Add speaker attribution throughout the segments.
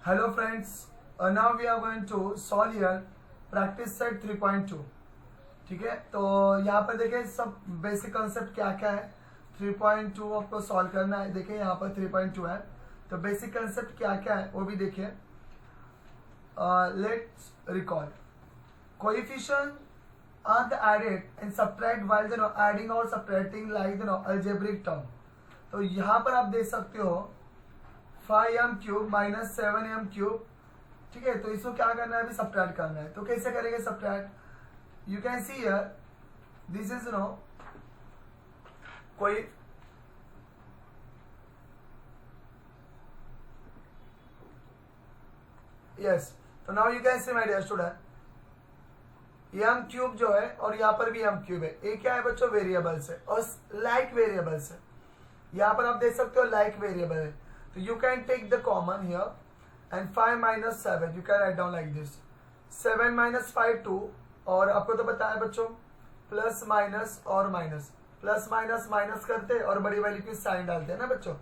Speaker 1: Hello friends, now we are going to solve here practice set 3.2. ठीक है, तो यहाँ पर देखिए सब बेसिक कंसेप्ट क्या क्या है। 3.2 आपको सॉल्व करना है। देखिए यहाँ पर 3.2 है, तो बेसिक कंसेप्ट क्या क्या है वो भी देखिए। Let's recall coefficient are the added and subtract while adding or subtracting like algebraic term। तो यहाँ पर आप देख सकते हो 5m cube minus 7m cube. ठीक है, तो इसको क्या करना है, अभी सब्ट्रैक्ट करना है। तो कैसे करेंगे subtract? You can see here this is कोई यस, तो now you can see my dear student m cube जो है और यहाँ पर भी एम क्यूब है। ये क्या है बच्चों? वेरिएबल्स है और लाइक वेरिएबल्स है। यहाँ पर आप देख सकते हो लाइक वेरिएबल है, तो you can take the common here and 5 minus 7 you can write down like this. 7 minus 5 2, और आपको तो पता है बच्चों प्लस माइनस और माइनस, प्लस माइनस माइनस करते और बड़ी वैल्यू की साइन डालते हैं ना बच्चों।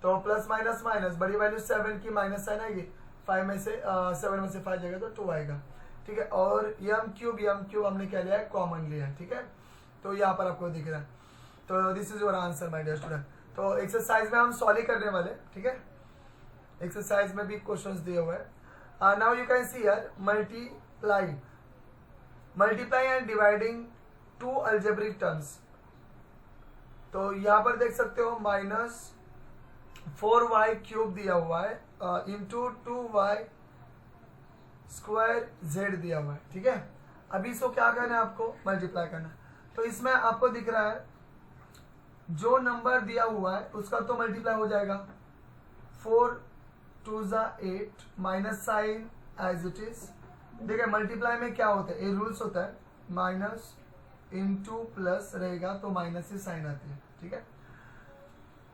Speaker 1: तो प्लस माइनस माइनस, बड़ी वैल्यू 7 की माइनस साइन आएगी, 5 में से 7 में से 5 जाएगा तो 2 आएगा। ठीक है, और एम क्यूब हमने क्या लिया है? कॉमन लिया है। ठीक है, तो यहाँ पर आपको दिख रहा है। तो this is your answer my dear student. तो एक्सरसाइज में हम सॉल्व करने वाले। ठीक है, एक्सरसाइज में भी क्वेश्चंस दिए हुए हैं। Now you can see here multiply and dividing to algebraic terms. तो यहाँ पर देख सकते हो माइनस 4y क्यूब दिया हुआ है इंटू 2y स्क्वायर z दिया हुआ है। ठीक है, अभी इसको क्या करना है? आपको मल्टीप्लाई करना है। तो इसमें आपको दिख रहा है जो नंबर दिया हुआ है उसका तो मल्टीप्लाई हो जाएगा। 4 2 8 minus sign as it is. देखिए मल्टीप्लाई में क्या होता है, ये रूल्स होता है, माइनस इंटू प्लस रहेगा तो माइनस की साइन आती है। ठीक है,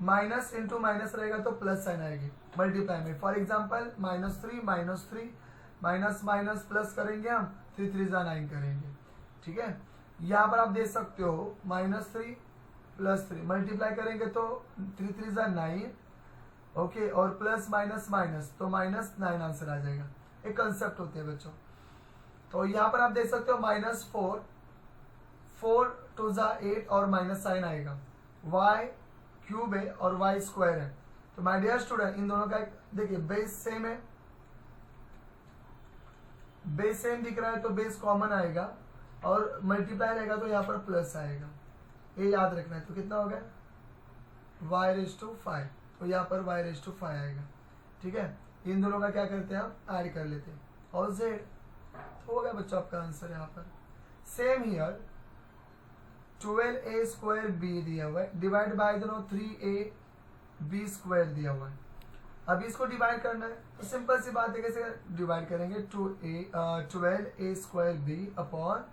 Speaker 1: माइनस इंटू माइनस रहेगा तो प्लस साइन आएगी मल्टीप्लाई में। For example minus 3 minus minus plus करेंगे हम, 3 3 9 करेंगे। ठीक है, यहाँ पर आप देख सकते हो माइनस 3 प्लस 3 मल्टीप्लाई करेंगे तो 3 3 9, ओके, और प्लस माइनस माइनस तो माइनस 9 आंसर आ जाएगा। एक कंसेप्ट होते हैं बच्चों। तो यहाँ पर आप देख सकते हो माइनस 4 2 8 और माइनस साइन आएगा। y क्यूब है और y स्क्वायर है। तो माय डियर स्टूडेंट इन दोनों का देखिए बेस सेम है, बेस सेम दिख रहा है तो बेस कॉमन आएगा, और मल्टीप्लाई रहेगा तो यहाँ पर प्लस आएगा। ये याद रखना है। तो कितना हो गया? y⁵5, तो यहाँ पर y⁵5 आएगा। ठीक है, इन दोनों का क्या करते हैं हम? ऐड कर लेते हैं और z, तो हो गया बच्चों आपका आंसर। यहाँ पर same here 12a square b दिया हुआ है, डिवाइड बाय 3ab स्क्वायर दिया हुआ है। अब इसको डिवाइड करना है, तो सिंपल सी बात है, कैसे डिवाइड करेंगे? 12a square b upon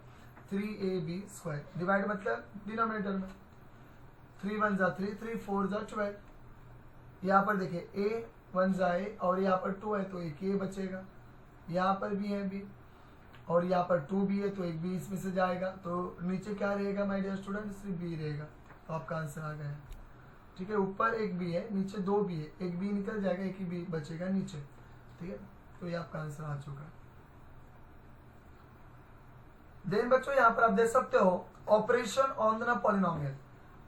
Speaker 1: 3ab square. Divide मतलब डिनोमिनेटर में 3 1 3 3 4 12। यहाँ पर देखिए a 1 a और यहाँ पर 2 है तो एक a बचेगा, यहाँ पर भी है b और यहाँ पर 2 भी है तो एक b इसमें से जाएगा। तो नीचे क्या रहेगा माय डियर स्टूडेंट? सिर्फ b रहेगा। तो आपका आंसर आ गया है। ठीक है, ऊपर एक b है, नीचे 2 b है, एक b निकल जाएगा, एक ही b बचेगा नीचे। ठीक है, तो ये आपका आंसर आ चुका है। देन बच्चों यहाँ पर आप देख सकते हो operation on the polynomial.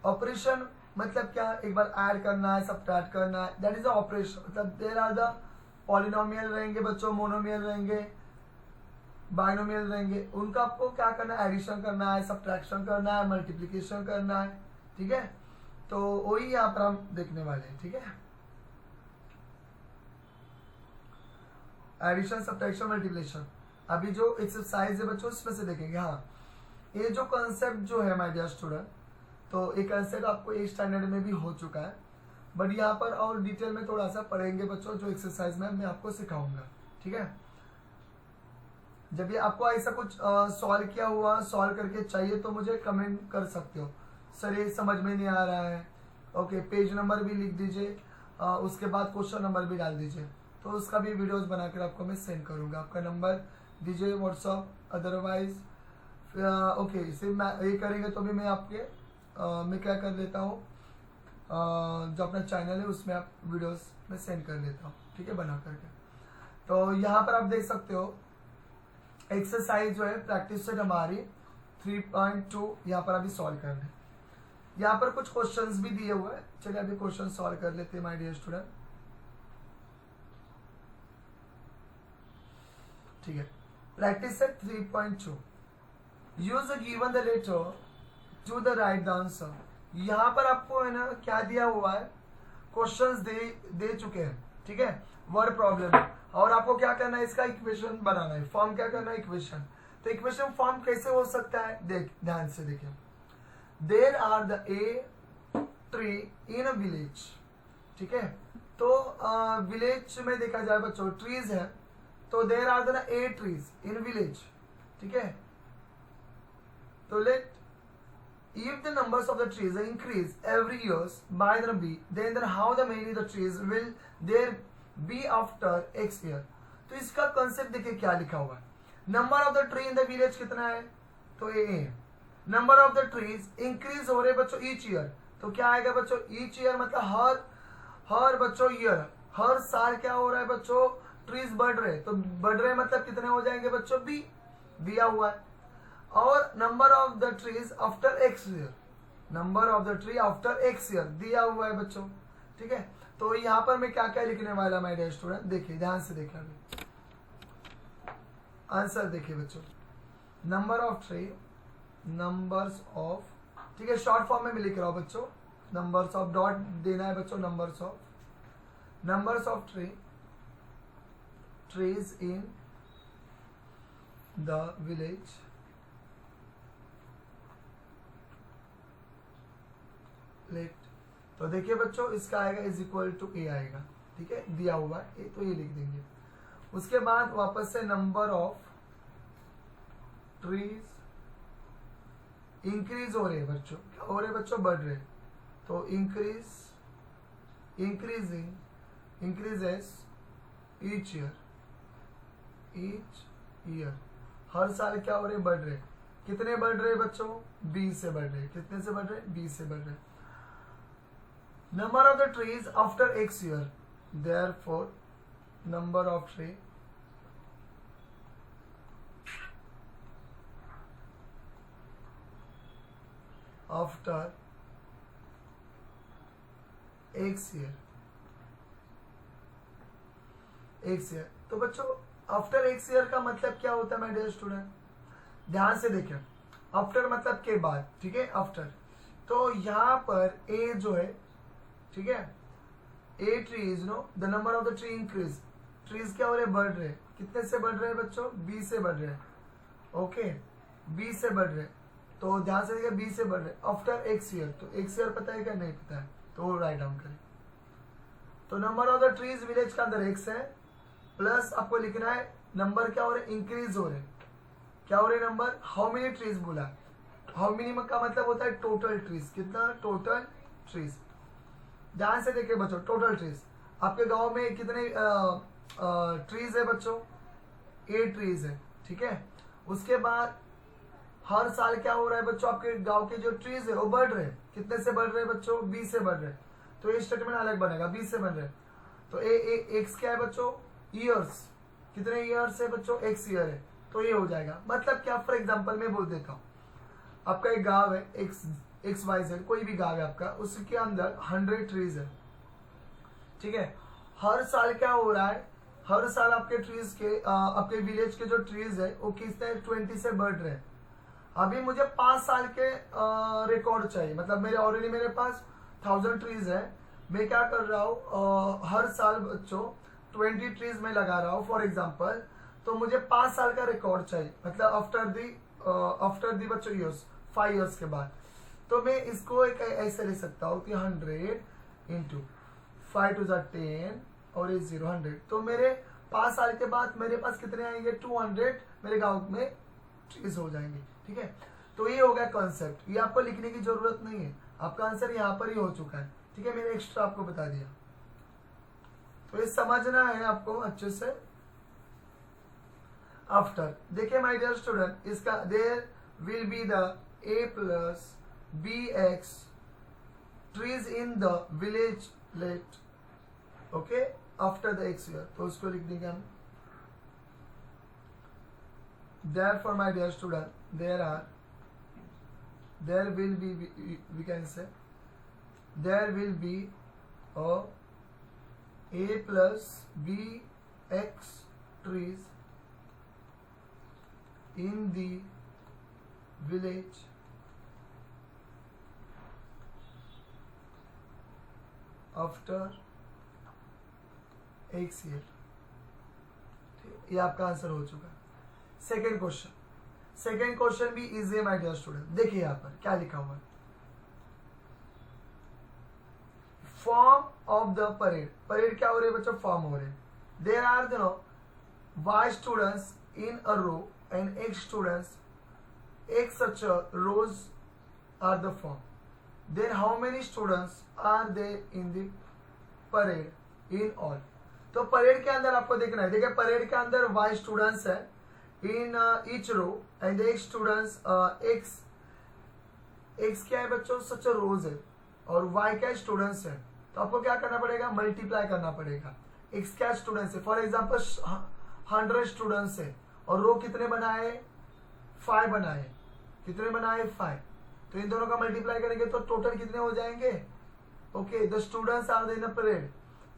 Speaker 1: Operation मतलब क्या? एक बार ऐड करना है, सब्ट्रैक्ट करना है, दैट इज द ऑपरेशन। मतलब देयर आर द पॉलिनोमियल रहेंगे बच्चों, मोनोमियल रहेंगे, बाइनोमियल रहेंगे, उनका आपको क्या करना है? एडिशन करना है, सब्ट्रैक्शन करना है, मल्टीप्लीकेशन करना है। ठीक है, तो वही यहाँ पर हम देखने वाले हैं। ठीक है, एडिशन सब्ट्रैक्शन मल्टीप्लिकेशन। अभी जो एक्सरसाइज है बच्चों उसमें से देखेंगे। हाँ, ये जो कॉन्सेप्ट जो है माय डियर स्टूडेंट, तो ये कॉन्सेप्ट आपको 8 स्टैंडर्ड में भी हो चुका है, बट यहाँ पर और डिटेल में थोड़ा सा पढ़ेंगे बच्चों, जो एक्सरसाइज में मैं आपको सिखाऊंगा। ठीक है, जब ये आपको ऐसा कुछ सॉल्व किया हुआ, सॉल्व करके चाहिए तो मुझे कमेंट कर सकते हो, सर ये समझ में नहीं आ रहा है। ओके, पेज नंबर भी लिख दीजिए, उसके बाद क्वेश्चन नंबर भी डाल दीजिए, तो उसका भी वीडियोस बनाकर आपको मैं सेंड करूंगा। आपका नंबर दीजिए व्हाट्सअप, अदरवाइज ओके सिर्फ मैं ये करेंगे तो भी मैं आपके मैं क्या कर लेता हूँ, जो अपना चैनल है उसमें आप वीडियोस में सेंड कर लेता हूँ। ठीक है, बना करके। तो यहाँ पर आप देख सकते हो एक्सरसाइज जो है प्रैक्टिस सेट हमारी 3.2 यहाँ पर अभी सॉल्व कर रहे हैं। यहाँ पर कुछ क्वेश्चंस भी दिए हुए हैं, चलिए अभी क्वेश्चन सॉल्व कर लेते हैं माय डियर स्टूडेंट। ठीक है, practice set 3.2 use given the letter to the write the answer. यहाँ पर आपको है ना क्या दिया हुआ है, क्वेश्चंस दे चुके हैं, ठीक है, वर्ड प्रॉब्लम, और आपको क्या करना है, इसका इक्वेशन बनाना है, फॉर्म क्या करना है, इक्वेशन। तो इक्वेशन फॉर्म कैसे हो सकता है, देख ध्यान से देखिए। There are the a tree in a village, ठीक है, तो विलेज में देखा जाए बच्चों ट्रीज है, तो there are the a trees in village, ठीक है। तो let if the numbers of the trees increase every years by the b, then how the many the trees will there be after x year। तो इसका concept देखिए क्या लिखा हुआ है, number of the tree in the village कितना है, तो ए है। Number of the trees increase हो रहे बच्चों ईच ईयर, तो क्या आएगा बच्चों, ईच ईयर मतलब हर बच्चों ईयर, हर साल क्या हो रहा है बच्चों, ट्रीज बढ़ रहे, तो बढ़ रहे मतलब कितने हो जाएंगे बच्चों, बी दिया हुआ है। और number of the trees after x year, number of the tree after x year दिया हुआ है बच्चों, ठीक है। तो यहाँ पर मैं क्या क्या लिखने वाला माय डियर स्टूडेंट, देखिए ध्यान से देखिए, आंसर देखिए बच्चों, number of tree, numbers of, ठीक है, शॉर्ट फॉर्म में मैं लिख रहा हूँ बच्चों, नंबर्स ऑफ, डॉट देना है बच्चों, numbers of trees in the village, let, तो देखिए बच्चों इसका आएगा इज इक्वल टू ए आएगा, ठीक है, दिया हुआ है तो ये लिख देंगे। उसके बाद वापस से नंबर ऑफ ट्रीज इंक्रीज हो रहे हैं बच्चों, क्या हो रहे बच्चों, बढ़ रहे, तो इंक्रीजेस ईच ईयर, हर साल क्या हो रहे, बढ़ रहे, कितने बढ़ रहे बच्चों, 20 से बढ़ रहे, कितने से बढ़ रहे, 20 से बढ़ रहे। Number of the trees after x year, therefore number of tree after x year, तो बच्चों आफ्टर एक्स ईयर का मतलब क्या होता है माय डियर स्टूडेंट, ध्यान से देखें, आफ्टर मतलब के बाद, ठीक है, आफ्टर, तो यहाँ पर ए जो है, ठीक है, a trees no the number of the tree increase, trees क्या हो रहे, बढ़ रहे, कितने से बढ़ रहे हैं बच्चों, 20 से बढ़ रहे हैं, ओके, 20 से बढ़ रहे, तो ध्यान से देखिए 20 से बढ़ रहे आफ्टर एक्स ईयर, तो एक्स ईयर पता है क्या, नहीं पता है, तो राइट डाउन करें। तो number of the trees village का अंदर एक्स है, प्लस आपको लिखना है नंबर क्या हो रहे, इंक्रीज हो रहे, क्या हो रहे नंबर, हाउ मेनी ट्रीज बोला, हाउ मेनी का मतलब होता है टोटल ट्रीज, कितना, टोटल ट्रीज। ध्यान से देखिए बच्चों, टोटल ट्रीज आपके गांव में कितने ट्रीज है बच्चों, 8 ट्रीज है, ठीक है। उसके बाद हर साल क्या हो रहा है बच्चों, आपके गांव के जो ट्रीज है वो बढ़ रहे, कितने से बढ़ रहे बच्चों, 20 से बढ़ रहे, तो ये स्टेटमेंट अलग बनेगा, 20 से बढ़ रहे, तो एक्स क्या है बच्चों, ईयर्स, कितने ईयर्स है बच्चों, एक्स ईयर है, तो ये हो जाएगा। मतलब क्या, फॉर एग्जांपल मैं बोल देता हूँ, आपका एक गांव है एक्स वाई जेड, कोई भी गांव है आपका, उसके अंदर 100 ट्रीज है, ठीक है। हर साल क्या हो रहा है, हर साल आपके ट्रीज के आपके विलेज के जो ट्रीज है वो कितने 20 से बढ़ रहे हैं। अभी मुझे 5 साल के रिकॉर्ड चाहिए, मतलब मेरे ऑलरेडी मेरे पास 1000 ट्रीज है, मैं क्या कर रहा हूँ, हर साल बच्चों 20 ट्रीज में लगा रहा हूँ फॉर एग्जाम्पल, तो मुझे 5 साल का रिकॉर्ड चाहिए, मतलब आफ्टर दी बच्चों ईयर्स, 5 ईयर्स के बाद। तो मैं इसको एक ऐसे ले सकता हूँ कि 100 इंटू 5 to the 10 और ये 0 100, तो मेरे 5 साल के बाद मेरे पास कितने आएंगे, 200 मेरे गांव में ट्रीज हो जाएंगे, ठीक है। तो ये हो गया कॉन्सेप्ट, ये आपको लिखने की जरूरत नहीं है, आपका आंसर यहाँ पर ही हो चुका है, ठीक है, मैंने एक्स्ट्रा आपको बता दिया, तो ये समझना है आपको अच्छे से। आफ्टर देखिए माय डियर स्टूडेंट, इसका there will be the a plus bx trees in the village let, okay, after the x year, तो उसको लिख देंगे हम therefore my dear student, there will be, we can say, there will be a plus b x trees in the village after x year. ये आपका answer हो चुका है. सेकेंड क्वेश्चन भी इजी है माय डियर स्टूडेंट. देखिए यहाँ पर क्या लिखा हुआ है. फॉर्म ऑफ द परेड क्या हो रही है बच्चों? फॉर्म हो रहे हैं. There are y students in a row and x students, x such rows are the form. Then how many students are there in the parade in all? तो parade के अंदर आपको देखना है. देखिए परेड के अंदर y स्टूडेंट्स है इन each row and x students x क्या है बच्चों? सच रोज है और y क्या स्टूडेंट्स है. तो आपको क्या करना पड़ेगा? मल्टीप्लाई करना पड़ेगा. x क्या स्टूडेंट्स है? फॉर एग्जाम्पल 100 स्टूडेंट्स है और रो कितने बनाए? 5 बनाए. कितने बनाए? 5. तो इन दोनों का मल्टीप्लाई करेंगे तो टोटल कितने हो जाएंगे? Okay, the students are in a parade.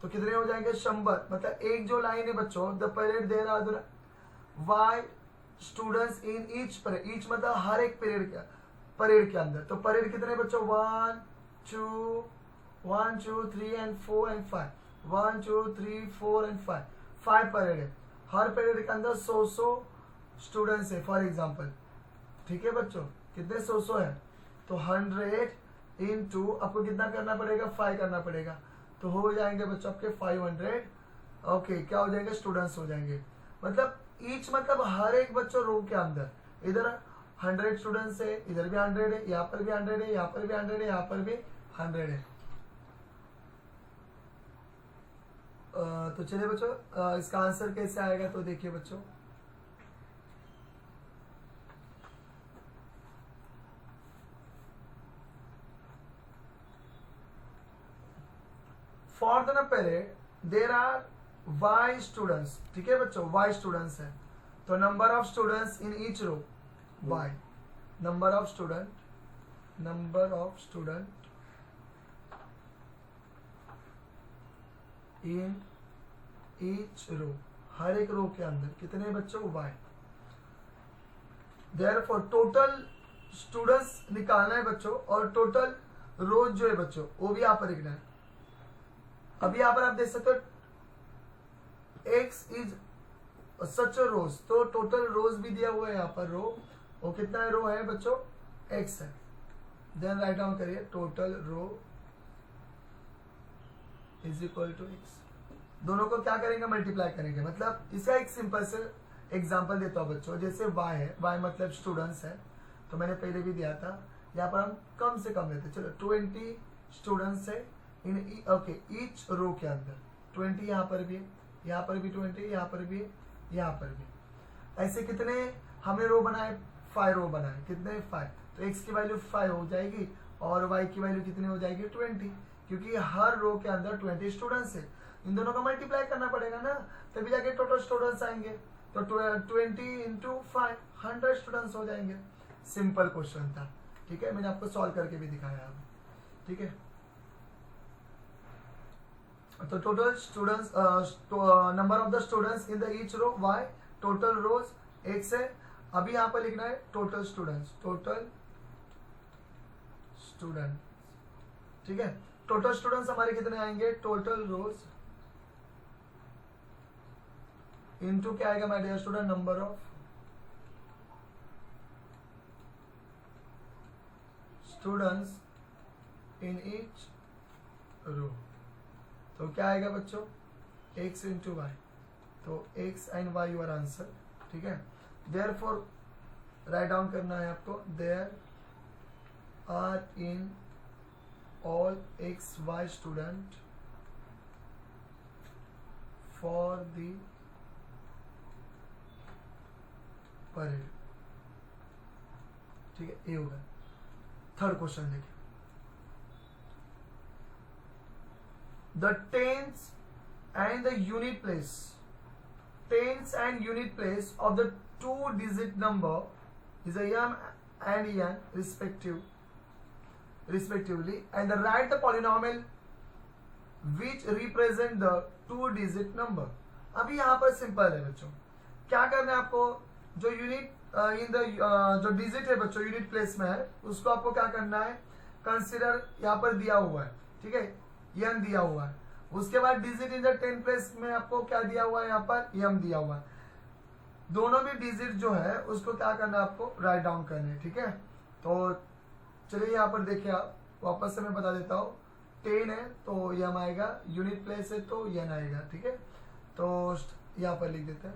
Speaker 1: तो कितने हो जाएंगे? 100. मतलब एक जो लाइन है बच्चों, the parade there are y students in each parade. Each मतलब हर एक परेड के अंदर. तो परेड कितने बच्चों? 1 2 3 एंड 4 एंड 5. 1 2 3 4 एंड 5 परेड है. हर पीरियड के अंदर 100 स्टूडेंट्स है फॉर एग्जाम्पल. ठीक है बच्चों, कितने 100 है? तो 100 इंटू आपको कितना करना पड़ेगा? 5 करना पड़ेगा. तो हो जाएंगे बच्चों आपके 500. ओके, क्या हो जाएंगे? स्टूडेंट्स हो जाएंगे. मतलब ईच मतलब हर एक बच्चों रो के अंदर. इधर 100 स्टूडेंट्स है, इधर भी 100 है, यहाँ पर भी 100 है, यहाँ पर भी 100 है, यहाँ पर भी 100 है. तो चलिए बच्चों, इसका आंसर कैसे आएगा? तो देखिए बच्चों, for the period there are y students. ठीक है बच्चों, y स्टूडेंट्स है. तो number of students in each row y. Number of student in each row, हर एक रो के अंदर कितने बच्चों? y. देयरफॉर टोटल स्टूडेंट्स निकालना है बच्चों और टोटल रोज जो है बच्चों वो भी यहाँ पर लिखना है. अभी यहाँ पर आप देख सकते हो x इज सच रोज. तो टोटल रोज भी दिया हुआ है यहाँ पर. रो वो कितना रो है बच्चों? x है. देन राइट डाउन करिए, total row is equal to x. दोनों को क्या करेंगे? मल्टीप्लाई करेंगे. मतलब इसका एक सिंपल से एग्जांपल देता हूँ बच्चों. जैसे y है, y मतलब स्टूडेंट्स है, तो मैंने पहले भी दिया था. यहाँ पर हम कम से कम लेते. चलो 20 स्टूडेंट्स है इन ओके ईच रो के अंदर. 20 यहाँ पर भी है, यहाँ पर भी 20, यहाँ पर भी है, यहाँ पर भी. ऐसे कितने हमें रो बनाए? 5 रो बनाए. कितने? 5. तो x की वैल्यू 5 हो जाएगी और y की वैल्यू कितनी हो जाएगी? 20. क्योंकि हर रो के अंदर 20 स्टूडेंट्स है. इन दोनों का मल्टीप्लाई करना पड़ेगा ना, तभी जाके टोटल स्टूडेंट्स आएंगे. तो 20 इंटू 5 100 स्टूडेंट्स हो जाएंगे. सिंपल क्वेश्चन था. ठीक है, मैंने आपको सॉल्व करके भी दिखाया अब. ठीक है, तो total students number of the students in the each row y. Total rows x है. अभी यहाँ पर लिखना है टोटल स्टूडेंट्स. ठीक है, टोटल स्टूडेंट्स हमारे कितने आएंगे? टोटल रोज इनटू क्या आएगा my dear student? Number of students in each row. तो क्या आएगा बच्चों? x into y. तो x and y your answer. ठीक है, देयरफॉर राइट डाउन करना है आपको. There are in all x y student for the parade. ठीक है, ये होगा. थर्ड क्वेश्चन देखिए. The tens and the unit place tens and unit place of the two digit number is a m and n respectively, and write the polynomial which represent the two digit number. अभी यहाँ पर simple है बच्चों, क्या करना है आपको, जो यूनिट इन द जो डिजिट है बच्चों यूनिट प्लेस में है, उसको आपको क्या करना है, कंसिडर यहाँ पर दिया हुआ है, ठीक है, n दिया हुआ है, उसके बाद डिजिट इन द 10 प्लेस में आपको क्या दिया हुआ है, यहाँ पर m दिया हुआ है, दोनों भी डिजिट जो है उसको क्या करना है, आपको राइट डाउन करना है, ठीक है। तो चलिए यहाँ पर देखिए, आप वापस से मैं बता देता हूँ, 10 है तो m आएगा, यूनिट प्लेस है तो n आएगा, ठीक है। तो यहाँ पर लिख देते हैं,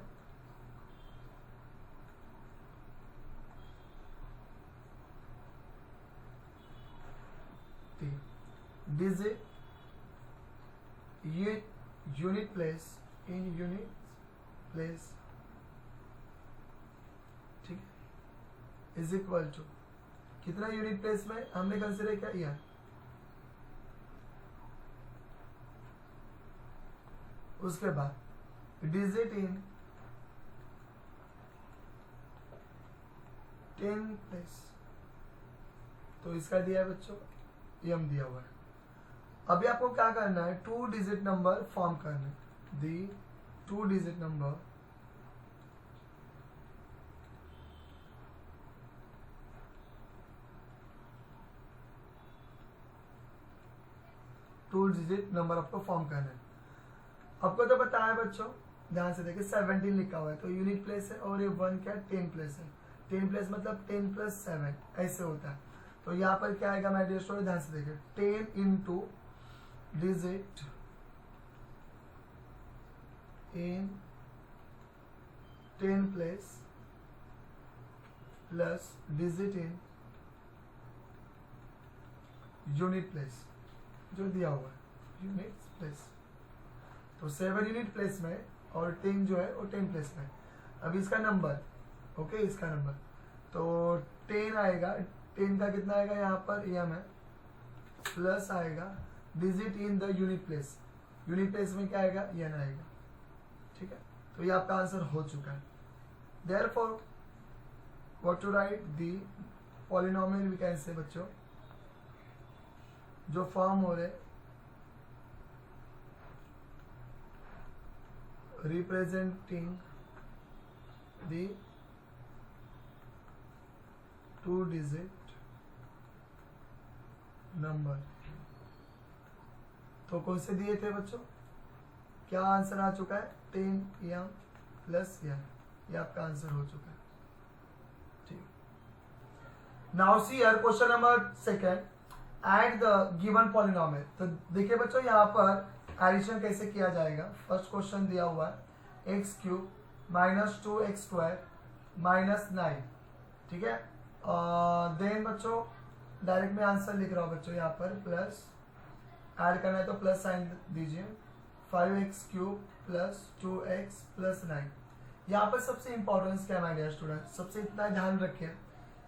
Speaker 1: digit unit place in unit place, ठीक है, इज इक्वल टू कितना यूनिट प्लेस में हमने कंसिडर किया, उसके बाद डिजिट इन 10 प्लेस, तो इसका दिया है बच्चों, m दिया हुआ है। अभी आपको क्या करना है, टू डिजिट नंबर फॉर्म करना है, दी टू डिजिट नंबर आपको फॉर्म करना है। आपको तो पता है बच्चों, ध्यान से देखिए 17 लिखा हुआ है, तो यूनिट प्लेस है, और ये 1 क्या 10 प्लेस है, 10 प्लेस मतलब 10 प्लस 7 ऐसे होता है। तो यहाँ पर क्या आएगा माय डियर स्टूडेंट, ध्यान से देखिए, 10 into digit in 10 place plus digit in unit place जो दिया हुआ है यूनिट प्लेस, तो 7 यूनिट प्लेस में और 10 जो है वो 10 प्लेस में। अब इसका नंबर, ओके, इसका नंबर तो 10 आएगा, 10 का कितना आएगा यहाँ पर m है, प्लस आएगा digit in the unit place में क्या आएगा, n आएगा, ठीक है। तो ये आपका आंसर हो चुका है। Therefore what to write the polynomial, we can say बच्चों जो फॉर्म हो रहे representing the two digit number, तो कौन से दिए थे बच्चों, क्या आंसर आ चुका है, 10m प्लस n, ये आपका आंसर हो चुका है, ठीक। Now see here question number second, add the given polynomial. तो देखिए बच्चों, यहाँ पर एडिशन कैसे किया जाएगा। फर्स्ट क्वेश्चन दिया हुआ है x cube minus 2x² minus 9, ठीक है। देन बच्चों डायरेक्ट में आंसर लिख रहा हूँ बच्चों, यहाँ पर प्लस ऐड करना है तो प्लस साइन दीजिए, 5x³ प्लस 2x प्लस 9। यहाँ पर सबसे इंपॉर्टेंस क्या है माय डियर स्टूडेंट, सबसे इतना ध्यान रखें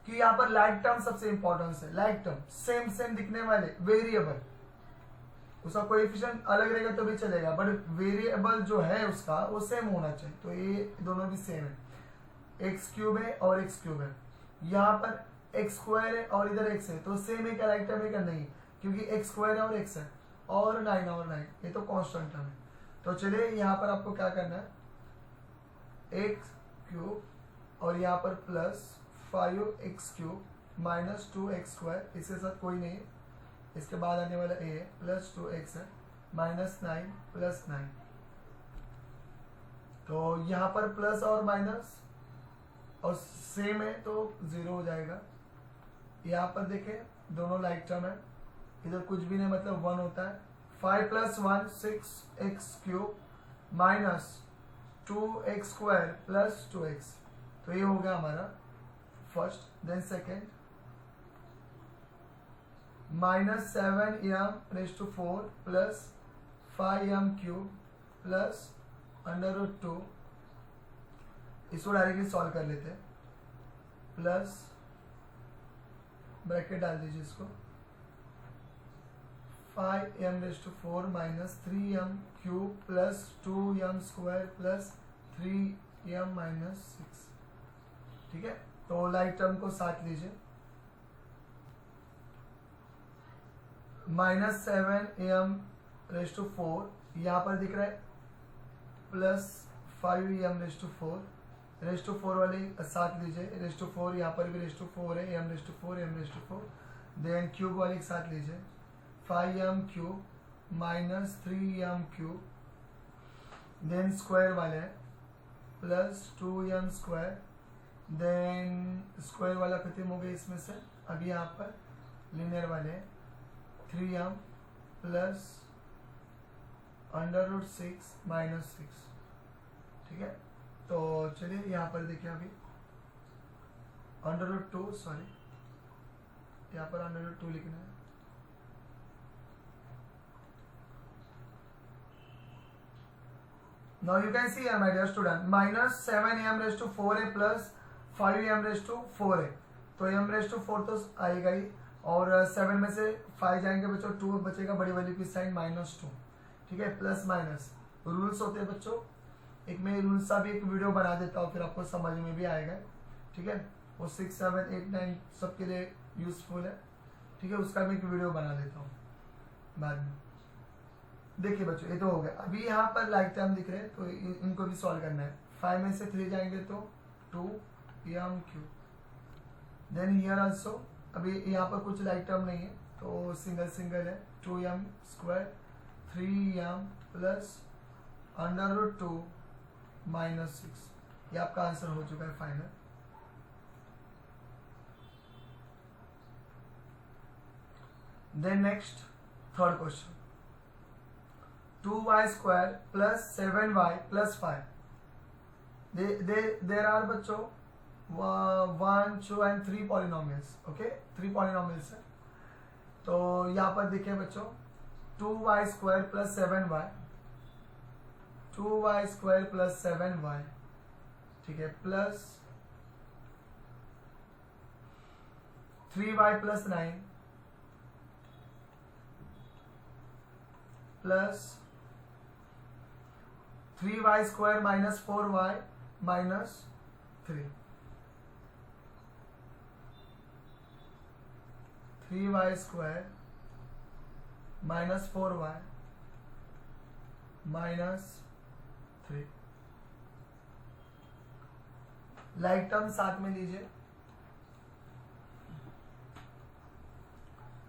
Speaker 1: कि यहाँ पर लाइक टर्म सबसे इंपॉर्टेंस है, लाइक टर्म सेम दिखने वाले वेरिएबल, उसका कोएफिशिएंट अलग रहेगा तो भी चलेगा, बट वेरिएबल जो है उसका वो सेम होना चाहिए। तो ये दोनों भी सेम है, x³ है और x³ है, यहाँ पर x² है और इधर x है, तो सेम है क्या, लाइक टर्म है क्या, नहीं, क्योंकि x² है और x है, और 9 और 9 ये तो कांस्टेंट टर्म है। तो चलिए यहाँ पर आपको क्या करना है, x³ और यहाँ पर प्लस 5x³ माइनस 2x², इसके साथ कोई नहीं है, इसके बाद आने वाला a प्लस 2x है माइनस 9 प्लस 9। तो यहाँ पर प्लस और माइनस और सेम है तो 0 हो जाएगा। यहाँ पर देखें दोनों लाइक टर्म है, इधर कुछ भी नहीं मतलब 1 होता है। 5 plus 1 6x³ minus 2x² plus 2x, तो ये हो गया हमारा first. Then second minus 7m⁴ plus 5m³ plus √2, इसको डायरेक्टली सॉल्व कर लेते हैं, प्लस ब्रैकेट डाल दीजिए इसको, 5m⁴ minus 3m³ plus 2m² plus 3m minus 6, ठीक है। तो लाइक टर्म को साथ लीजिए, -7am रेज टू 4 यहाँ पर दिख रहा है, plus 5m raise to 4, raise to 4 वाले साथ लीजिए, रेज टू 4 यहाँ पर भी रेज टू 4 है, m raise to 4, m raise to 4, then cube वाले के साथ लीजिए, 5m cube minus 3m cube, then square वाले हैं plus 2m square, then square वाला खत्म हो गया इसमें से। अभी यहाँ पर लिनियर वाले हैं 3m प्लस √6 माइनस 6, ठीक है। तो चलिए यहाँ पर देखिए, अभी √2, सॉरी यहाँ पर √2 लिखना है, now you can see my dear student, -7am raise to 4a plus 5m raise to 4a, तो m रेज टू 4 तो आएगा ही, और 7 में से 5 जाएंगे बच्चों, 2 बचेगा, बड़ी वाली की साइन -2, ठीक है। प्लस माइनस रूल्स होते हैं बच्चों, एक मैं रूल्स का भी एक वीडियो बना देता हूँ, फिर आपको समझ में भी आएगा, ठीक है। वो 6, 7, 8, 9 सबके लिए यूजफुल है, ठीक है। उसका मैं एक वीडियो बना देता हूँ बाद में। देखिए बच्चों, ये तो हो गया। अभी यहाँ पर लाइक टर्म दिख रहे हैं, तो इनको भी सॉल्व करना है। 5 में से 3 जाएंगे तो 2m cube, then here also अभी यहाँ पर कुछ लाइक टर्म नहीं है, तो सिंगल सिंगल है, 2m square 3m plus √2 minus 6, ये आपका आंसर हो चुका है final. Then next third question, 2y square plus 7y plus 5, there are बच्चों 1, 2 and 3 पॉलिनोमियल्स, ओके, 3 पॉलिनोमियल्स है। तो यहाँ पर देखिए बच्चों, 2y square plus 7y, 2y square plus 7y, ठीक है, plus 3y plus 9 plus 3y square minus 4y minus 3, 3y square minus 4y minus 3, like term साथ में लीजिए,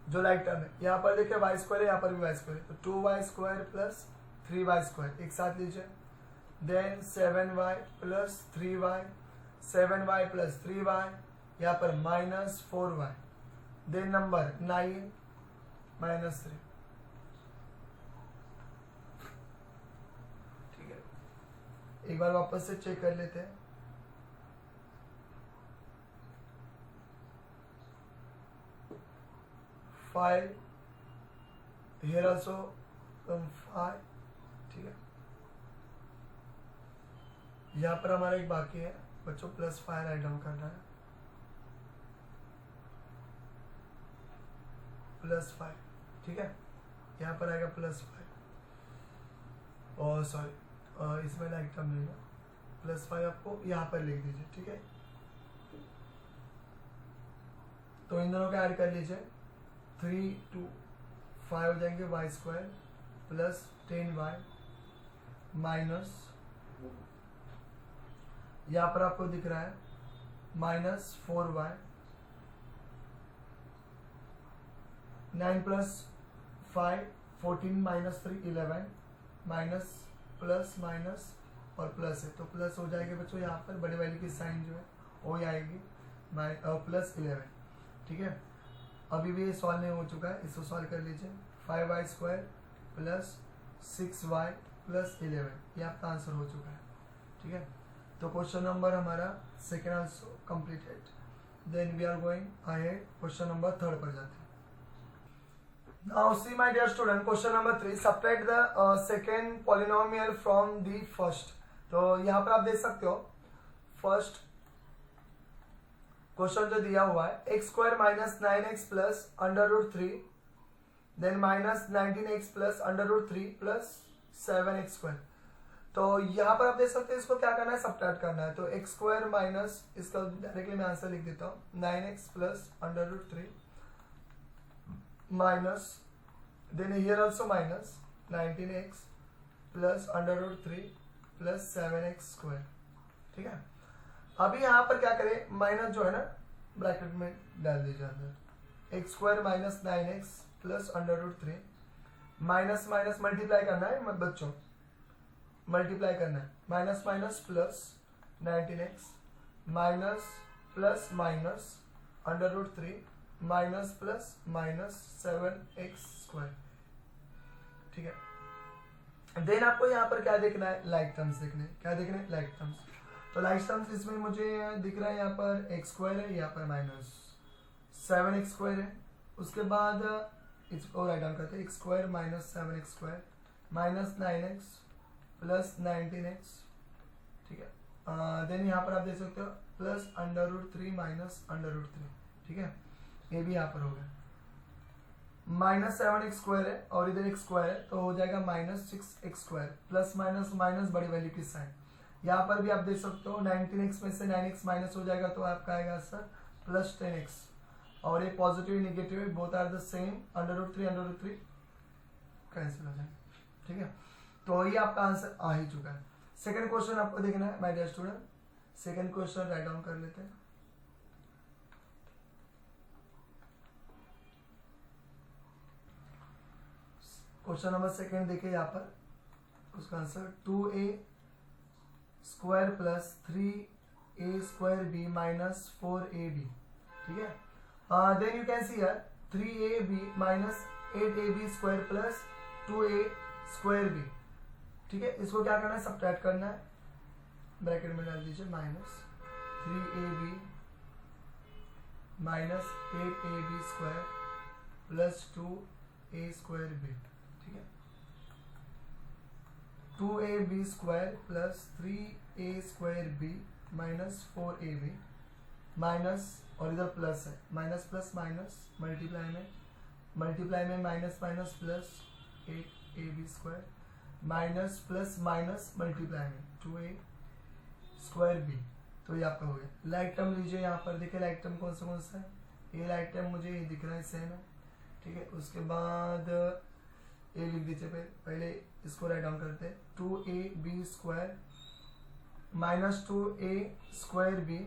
Speaker 1: जो लाइक टर्म है यहाँ पर देखिए y स्क्वायर है, यहाँ पर भी y स्क्वायर है, तो 2y square plus 3y square एक साथ लीजिए, then 7y plus 3y, 7y plus 3y, यहाँ पर minus 4y, then number 9 minus 3, ठीक है। एक बार वापस से चेक कर लेते हैं, फाइव हियर आल्सो 5, ठीक है। यहाँ पर हमारा एक बाकी है बच्चों, +5 राइट डाउन करना है, +5, ठीक है। यहाँ पर आएगा +5, और सॉरी इसमें लाइक टर्म नहीं है, +5 आपको यहाँ पर लिख दीजिए, ठीक है। तो इन दोनों को ऐड कर लीजिए, 3, 2, 5 हो जाएंगे, y square plus 10y minus, यहाँ पर आपको दिख रहा है minus 4y, 9 plus 5 14 minus 3 11, minus plus minus और प्लस है, तो प्लस हो जाएगा बच्चों, यहाँ पर बड़ी वैल्यू की साइन जो है वो आएगी +11, ठीक है। अभी भी ये सॉल्व नहीं हो चुका है, इसको सॉल्व कर लीजिए, 5y square plus 6y plus 11, ये आपका आंसर हो चुका है, ठीक है। तो क्वेश्चन नंबर हमारा second answer completed. Then we are going ahead, question number third पर जाते हैं। Now see my dear student, question number 3, subtract the second polynomial from the first. तो यहाँ पर आप देख सकते हो फर्स्ट क्वेश्चन जो दिया हुआ है, x square minus 9x plus √3, then minus 19x plus √3 plus 7x square. तो यहाँ पर आप देख सकते हैं इसको क्या करना है, सब्ट्रैक्ट करना है। तो एक्स स्क्वायर माइनस, इसका डायरेक्टली मैं आंसर लिख देता हूँ 9x plus √3 minus, then here also minus 19x plus √3 plus 7x square. ठीक है, अभी यहाँ पर क्या करें, माइनस जो है ना ब्रैकेट में डाल दीजिए अंदर, x square minus 9x plus √3 minus minus multiply करना है बच्चों, मल्टीप्लाई करना है, minus minus plus 19x minus plus minus √3 minus plus minus 7x square. ठीक है, देन आपको यहाँ पर क्या देखना है, लाइक टर्म्स देखने हैं। क्या देखना है, लाइक टर्म्स। तो लाइक टर्म्स इसमें मुझे दिख रहा है यहाँ पर एक्स स्क्वायर है, यहाँ पर माइनस 7x स्क्वायर है। उसके बाद इसको राइट डाउन करते हैं, x square minus 7x square minus 9x plus 19x। ठीक है, देन यहाँ पर आप देख सकते हो प्लस √3 माइनस √3। ठीक है, ये भी यहाँ पर हो गया, माइनस 7x स्क्वायर है और इधर x स्क्वायर है तो हो जाएगा minus 6x square, plus minus minus बड़ी वैल्यू की साइन। यहाँ पर भी आप देख सकते हो 19x में से 9x माइनस हो जाएगा तो आपका आएगा आंसर प्लस 10x, और ये positive negative both are the same, √3 cancel हो जाएगा। ठीक है, तो ये आपका आंसर आ ही चुका है। सेकंड क्वेश्चन आपको देखना है my dear student, second question right down कर लेते हैं। क्वेश्चन नंबर सेकंड देखिए यहाँ पर, उसका answer 2a square plus 3a square b minus 4ab। ठीक है, then you can see here 3ab minus 8ab square plus 2a square b। ठीक है, इसको क्या करना है, सब्ट्रैक्ट करना है, ब्रैकेट में डाल दीजिए minus 3ab minus 8ab square plus 2a square b। ठीक है, 2ab square plus 3a square b minus 4ab minus, और इधर प्लस है, माइनस प्लस माइनस मल्टीप्लाई में minus minus plus 8ab square minus plus minus multiply में 2a square b। तो ये आपका हो गया। लाइक टर्म लीजिए, यहाँ पर देखिए लाइक टर्म कौन सा है, ये लाइक टर्म मुझे ये दिख रहा है, सेम है। ठीक है, उसके बाद ये लिख दीजिए, पहले इसको राइट डाउन करते हैं, 2ab square minus 2a square b,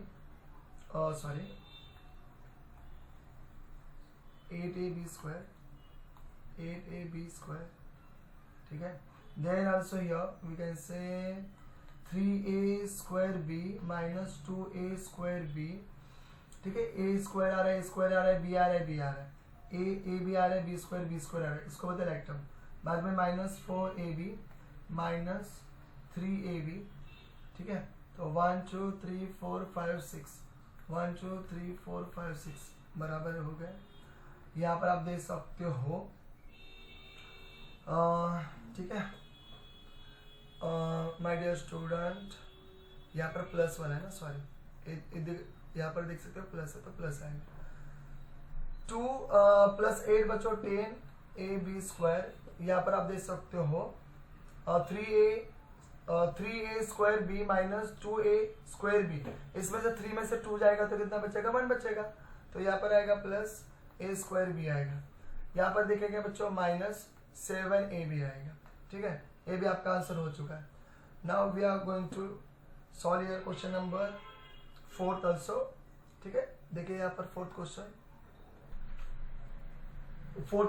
Speaker 1: sorry 8ab square. ठीक है, then also here we can say 3a square b minus 2a square b। ठीक है, a स्क्वायर आ रहा है, स्क्वायर आ रहा है, b आ रहा है, b आ रहा है, a b आ रहा है, b स्क्वायर आ रहा है, इसको बताए लाइक टर्म। बाद में माइनस 4ab माइनस 3ab। ठीक है, तो 1 2 3 4 5 6 1 2 3 4 5 6 बराबर हो गए। यहाँ पर आप देख सकते हो, ठीक है माय डियर स्टूडेंट, यहाँ पर प्लस वाला है ना, सॉरी यहाँ पर देख सकते हो प्लस है तो प्लस आएगा। 2 प्लस 8 बच्चों 10ab स्क्वायर, यहाँ पर आप देख सकते हो 3a square b minus 2a square b, इसमें से 3 में से 2 जाएगा तो कितना बचेगा, 1 बचेगा, तो यहाँ पर आएगा प्लस a स्क्वायर b आएगा। यहाँ पर देखेंगे बच्चों माइनस 7ab आएगा। ठीक है, ये भी आपका आंसर हो चुका है। Now we are going to solve your question number 4 also. ठीक है, देखिए यहाँ पर fourth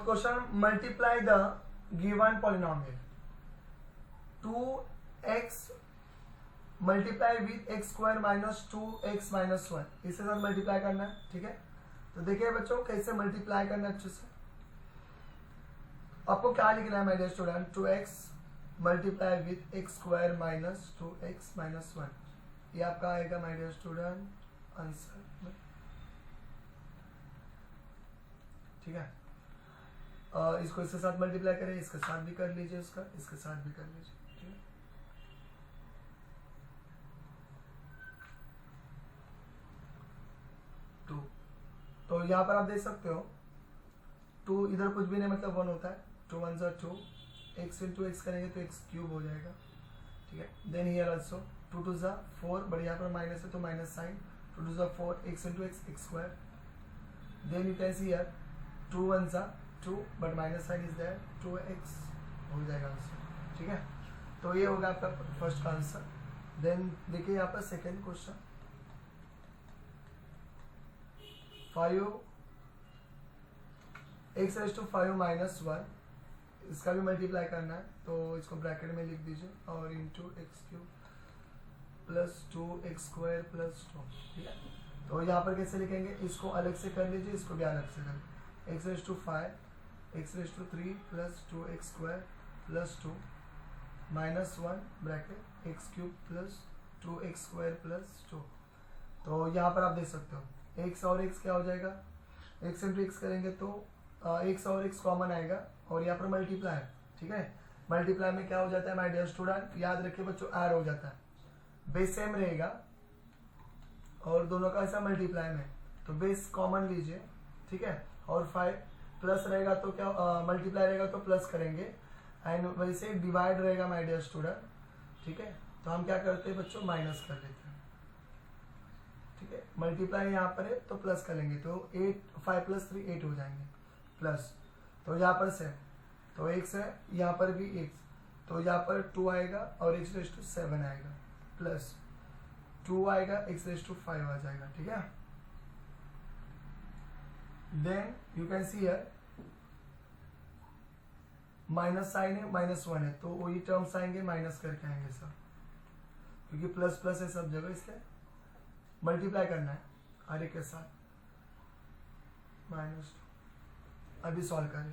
Speaker 1: question, multiply the given polynomial 2x multiply with x square minus 2x minus 1, इसके साथ मल्टीप्लाई करना है। ठीक है, तो देखिए बच्चों कैसे मल्टीप्लाई करना है अच्छे से। आपको क्या लिखना है my dear student, 2x multiply with x square minus 2x minus 1, ये आपका आएगा माय डियर स्टूडेंट आंसर। ठीक है, इसको इसके साथ मल्टीप्लाई करें, इसके साथ भी कर लीजिए, इसके साथ भी कर लीजिए। ठीक है, तो यहाँ पर आप देख सकते हो 2 इधर कुछ भी नहीं, मतलब 1 होता है, 2 1 2, x इंटू एक्स करेंगे तो x क्यूब हो जाएगा, ठीक है। देन हियर ऑल्सो 2 टू ज़ा 4, बट यहाँ पर माइनस है तो माइनस साइन, 2 टू ज़ा 4, x into x, x square. Then you can see here 2 1 ज़ा 2, but minus sign is there, 2x हो जाएगा आंसर, ठीक है। तो ये होगा आपका फर्स्ट का आंसर। देन देखिए यहाँ पर सेकेंड क्वेश्चन, 5 x⁵ माइनस 1, इसका भी मल्टीप्लाई करना है तो इसको ब्रैकेट में लिख दीजिए और into x³ plus 2x² plus 2, ठीक है। तो यहाँ पर कैसे लिखेंगे, इसको अलग से कर लीजिए, इसको भी अलग से कर, x⁵ x⁵ plus 2x² plus 2 minus 1 bracket x³ plus 2x² plus 2। तो यहाँ पर आप देख सकते हो x और x क्या हो जाएगा, x इंटू एक्स करेंगे तो x और x कॉमन आएगा और यहाँ पर मल्टीप्लाई है, ठीक है। मल्टीप्लाई में क्या हो जाता है माय डियर स्टूडेंट, याद रखिए बच्चों, ऐड हो जाता है, बेस सेम रहेगा और दोनों का ऐसा मल्टीप्लाई में, तो बेस कॉमन लीजिए, ठीक है। और 5 प्लस रहेगा तो क्या, मल्टीप्लाई रहेगा तो प्लस करेंगे, एंड वैसे डिवाइड रहेगा माय डियर स्टूडेंट, ठीक है। तो हम क्या करते हैं बच्चों, माइनस कर लेते हैं, ठीक है। मल्टीप्लाई यहाँ पर है तो प्लस कर लेंगे, तो 8 5 प्लस 3 8 हो जाएंगे प्लस, तो यहाँ पर सेम, तो x है, यहाँ पर भी x, तो यहाँ पर 2 आएगा और x⁵ आएगा प्लस 2 आएगा, x⁵ आ जाएगा, ठीक है। Then you can see here minus sign है, -1 है, तो वही टर्म्स आएंगे माइनस करके आएंगे सब, क्योंकि प्लस प्लस है सब जगह, इसलिए मल्टीप्लाई करना है हर एक के साथ, -2। अभी सॉल्व करें,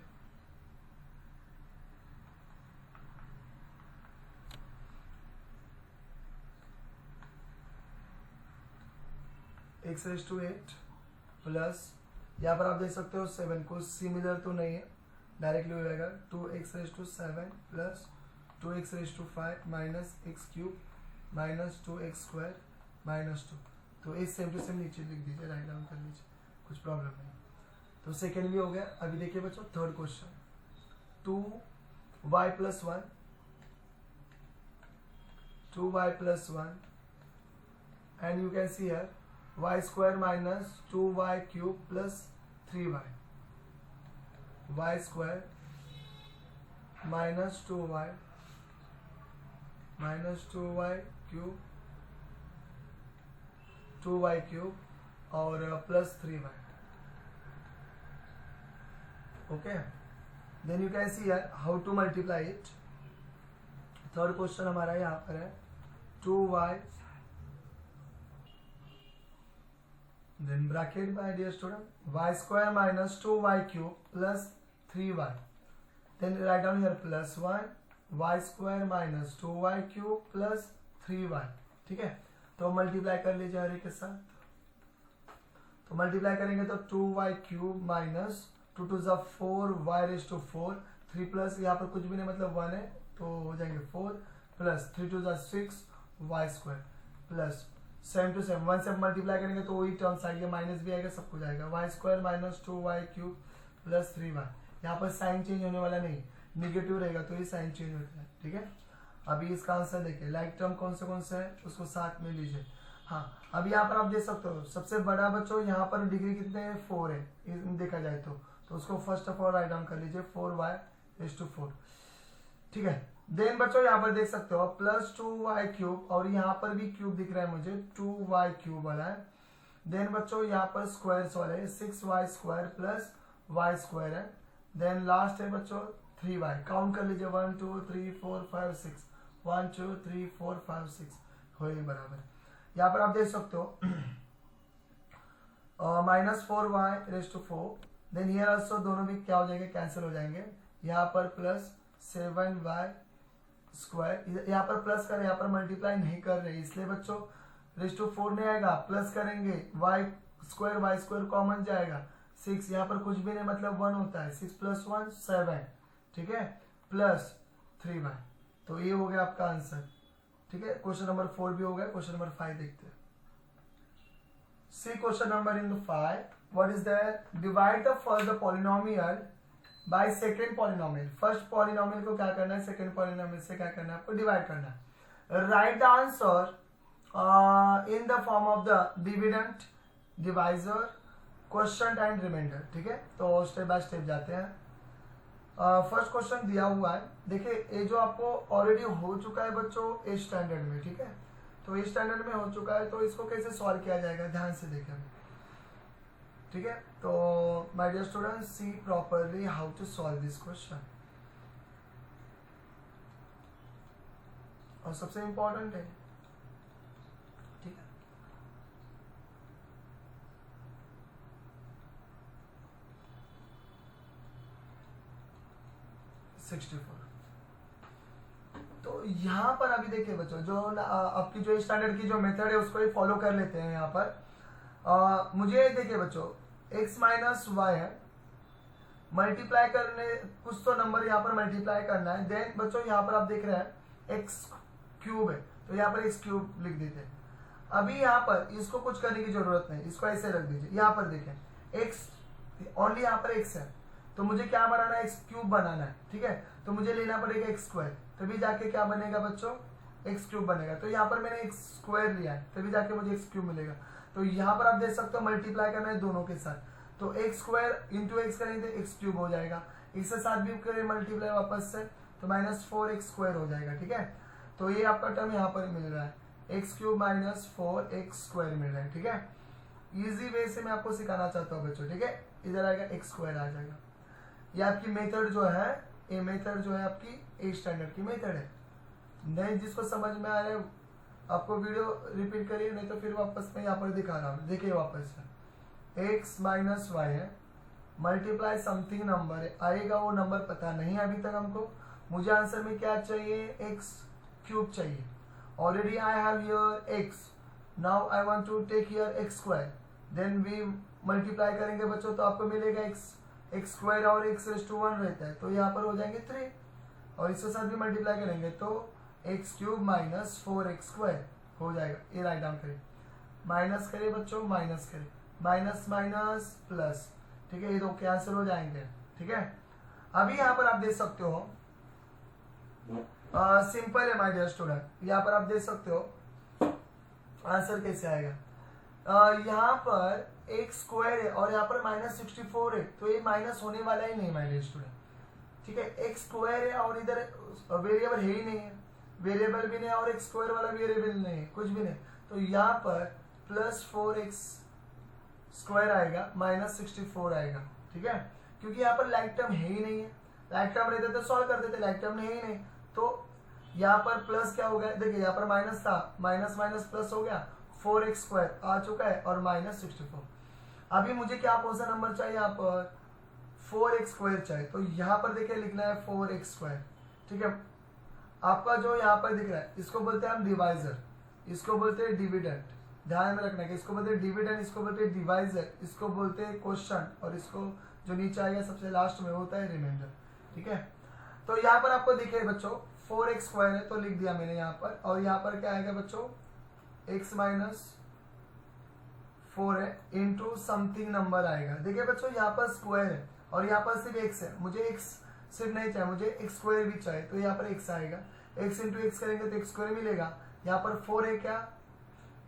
Speaker 1: x⁵ प्लस यहाँ पर आप देख सकते हो 7 को सिमिलर तो नहीं है, डायरेक्टली हो जाएगा 2x⁵ plus 2x⁵ minus x³ minus 2x² minus 2। तो एक सेम टू सेम नीचे लिख दीजिए, राइट डाउन कर लीजिए, कुछ प्रॉब्लम नहीं। तो सेकेंड भी हो गया। अभी देखिए बच्चों third question, 2y plus 1, 2y plus 1 and you can see here y² minus 2y³ plus 3y, y² minus 2y minus 2y³ 2y³ और plus 3y, okay. Then you can see here how to multiply it. Third question हमारा यहाँ पर है 2y, then bracket my dear student y² minus 2y³ plus 3y, then right down here plus 1 y² minus 2y³ plus 3y, ठीक है। तो multiply कर लीजिए हर एक के साथ, तो मल्टीप्लाई करेंगे तो 2y³ माइनस 2 टू ज़ा 4y⁴, 3 प्लस यहाँ पर कुछ भी नहीं मतलब 1 है तो हो जाएंगे 4 प्लस 3 टू ज़ा 6 y² plus same to same 1 से मल्टीप्लाई करेंगे तो वही टर्म्स आएंगे, माइनस भी आएगा, सब कुछ आएगा, y² minus 2y³ plus 3y। यहाँ पर साइन चेंज होने वाला नहीं, निगेटिव रहेगा तो ये साइन चेंज होता है, ठीक है। अभी इसका आंसर देखिए, लाइक टर्म कौन से है उसको साथ में लीजिए। हाँ, अभी यहाँ पर आप देख सकते हो सबसे बड़ा बच्चों यहाँ पर डिग्री कितने है, 4 है देखा जाए तो उसको first of all right down कर लीजिए 4y⁴, ठीक है। देन बच्चों यहाँ पर देख सकते हो प्लस 2y³ और यहाँ पर भी क्यूब दिख रहा है मुझे, 2y³ वाला है। देन बच्चों यहाँ पर स्क्वायर्स वाला है, 6y² प्लस y² है। देन लास्ट है बच्चों 3y, काउंट कर लीजिए 1 2 3 4 5 6, 1 2 3 4 5 6 हो बराबर। यहाँ पर आप देख सकते हो -4y⁴, देन हियर ऑल्सो दोनों भी क्या हो जाएंगे, कैंसिल हो जाएंगे। यहाँ पर प्लस 7y², यहाँ पर प्लस कर, यहाँ पर मल्टीप्लाई नहीं कर रहे इसलिए बच्चों ⁴ नहीं आएगा, प्लस करेंगे y² कॉमन जाएगा, 6 यहाँ पर कुछ भी नहीं मतलब 1 होता है, 6 + 1 7, ठीक है, प्लस 3y। तो ये हो गया आपका आंसर, ठीक है। क्वेश्चन नंबर 4 भी हो गया। क्वेश्चन नंबर 5 देखते हैं। See question number in 5, what is that, divide the first polynomial by second polynomial. First polynomial को क्या करना है, सेकंड पॉलिनोमियल से क्या करना है आपको, डिवाइड करना है। Right the answer in the form of the dividend, divisor, question and remainder. ठीक है, तो स्टेप बाय स्टेप जाते हैं। फर्स्ट क्वेश्चन दिया हुआ है, देखिए ये जो आपको ऑलरेडी हो चुका है बच्चों ए स्टैंडर्ड में। ठीक है, तो ए स्टैंडर्ड में हो चुका है, तो इसको कैसे सॉल्व किया जाएगा ध्यान से देखें। ठीक है, तो my dear students, see properly how to solve this question. और सबसे इंपॉर्टेंट है, ठीक है, तो यहाँ पर अभी देखिए बच्चों, जो आपकी जो स्टैंडर्ड की जो मेथड है उसको ही फॉलो कर लेते हैं। यहाँ पर मुझे देखिए बच्चों x माइनस वाई है, मल्टीप्लाई करने कुछ तो नंबर यहाँ पर मल्टीप्लाई करना है। देन बच्चों यहाँ पर आप देख रहे हैं x क्यूब है, तो यहाँ पर x क्यूब लिख देते हैं। अभी यहाँ पर इसको कुछ करने की जरूरत नहीं, इसको ऐसे रख दीजिए। यहाँ पर देखें x ओनली यहाँ पर x है, तो मुझे क्या बनाना है, एक्स क्यूब बनाना है। ठीक है, तो मुझे लेना पड़ेगा एक्स स्क्वायर, तभी जाके क्या बनेगा बच्चों, एक्स क्यूब बनेगा। तो यहाँ पर मैंने एक्स स्क्वायर लिया है, तभी जाके मुझे एक्स क्यूब मिलेगा। तो यहाँ पर आप देख सकते हो मल्टीप्लाई करना है दोनों के साथ, तो एक्स स्क्वायर इंटू एक्स करेंगे एक्स क्यूब हो जाएगा। इसके साथ भी करें मल्टीप्लाई वापस से, तो -4 एक्स स्क्वायर हो जाएगा। ठीक है, तो ये आपका टर्म यहाँ पर मिल रहा है, एक्स क्यूब -4 एक्स स्क्वायर मिल रहा है। ठीक है, इजी वे से मैं आपको सिखाना चाहता हूँ बच्चों। ठीक है, इधर आएगा एक्स स्क्वायर आ जाएगा। ये आपकी मेथड जो है, ये मेथड जो है आपकी ए स्टैंडर्ड की मेथड है। नहीं जिसको समझ में आ रहा है आपको वीडियो रिपीट करिए, नहीं तो फिर वापस मैं यहाँ पर दिखा रहा हूँ। देखिए वापस से एक्स माइनस वाई है, मल्टीप्लाई समथिंग नंबर है, आएगा वो नंबर पता नहीं अभी तक हमको। मुझे आंसर में क्या चाहिए, एक्स क्यूब चाहिए। Already I have here x, now I want to take here x square, then we multiply करेंगे बच्चों, तो आपको मिलेगा एक्स स्क्वायर और x रेज़ टू 1 रहता है, तो यहाँ पर हो जाएंगे 3, और इसके साथ भी मल्टीप्लाई करेंगे तो एक्स क्यूब -4 एक्स स्क्वायर हो जाएगा। ये राइट डाउन करें, माइनस करें बच्चों, माइनस करें, माइनस माइनस प्लस। ठीक है, ये दो के आंसर हो जाएंगे। ठीक है, अभी यहाँ पर आप देख सकते हो सिंपल है माय डियर स्टूडेंट, यहाँ पर आप देख सकते हो आंसर कैसे आएगा। यहाँ पर एक्स स्क्वायर है और यहाँ पर -64 है, तो ये माइनस होने वाला ही नहीं माय डियर स्टूडेंट। ठीक है, एक्स स्क्वायर है और इधर वेरिएबल है ही नहीं है, वेरिएबल भी नहीं और एक्स स्क्वायर वाला वेरिएबल नहीं है, कुछ भी नहीं। तो यहाँ पर +4x स्क्वायर आएगा, -64 आएगा। ठीक है, क्योंकि यहाँ पर लाइक टर्म है ही नहीं है, लाइक टर्म रहते तो सॉल्व कर देते, लाइक टर्म है ही नहीं। तो यहाँ पर प्लस क्या हो गया, देखिए यहाँ पर माइनस था, माइनस माइनस प्लस हो गया, 4x स्क्वायर आ चुका है और -64। अभी मुझे क्या कौन सा नंबर चाहिए, यहाँ पर 4x स्क्वायर चाहिए, तो यहाँ पर देखिए लिखना है 4x स्क्वायर। ठीक है, आपका जो यहाँ पर दिख रहा है इसको बोलते हैं हम डिवाइजर, इसको बोलते हैं डिविडेंड। ध्यान में रखना है कि इसको बोलते हैं डिविडेंड, इसको बोलते हैं डिवाइजर, इसको बोलते हैं क्वेश्चन, और इसको जो नीचे आएगा सबसे लास्ट में होता है रिमाइंडर। ठीक है, तो यहाँ पर आपको दिखे बच्चों 4x स्क्वायर है, तो लिख दिया मैंने यहाँ पर, और यहाँ पर क्या आएगा बच्चों, x -4 है इंटू समथिंग नंबर आएगा। देखिए बच्चों यहाँ पर स्क्वायर है और यहाँ पर सिर्फ x है, मुझे x सिर्फ नहीं चाहिए, मुझे x स्क्वायर भी चाहिए, तो यहाँ पर x आएगा, x इंटू एक्स करेंगे तो x स्क्वायर मिलेगा। यहाँ पर 4 है क्या,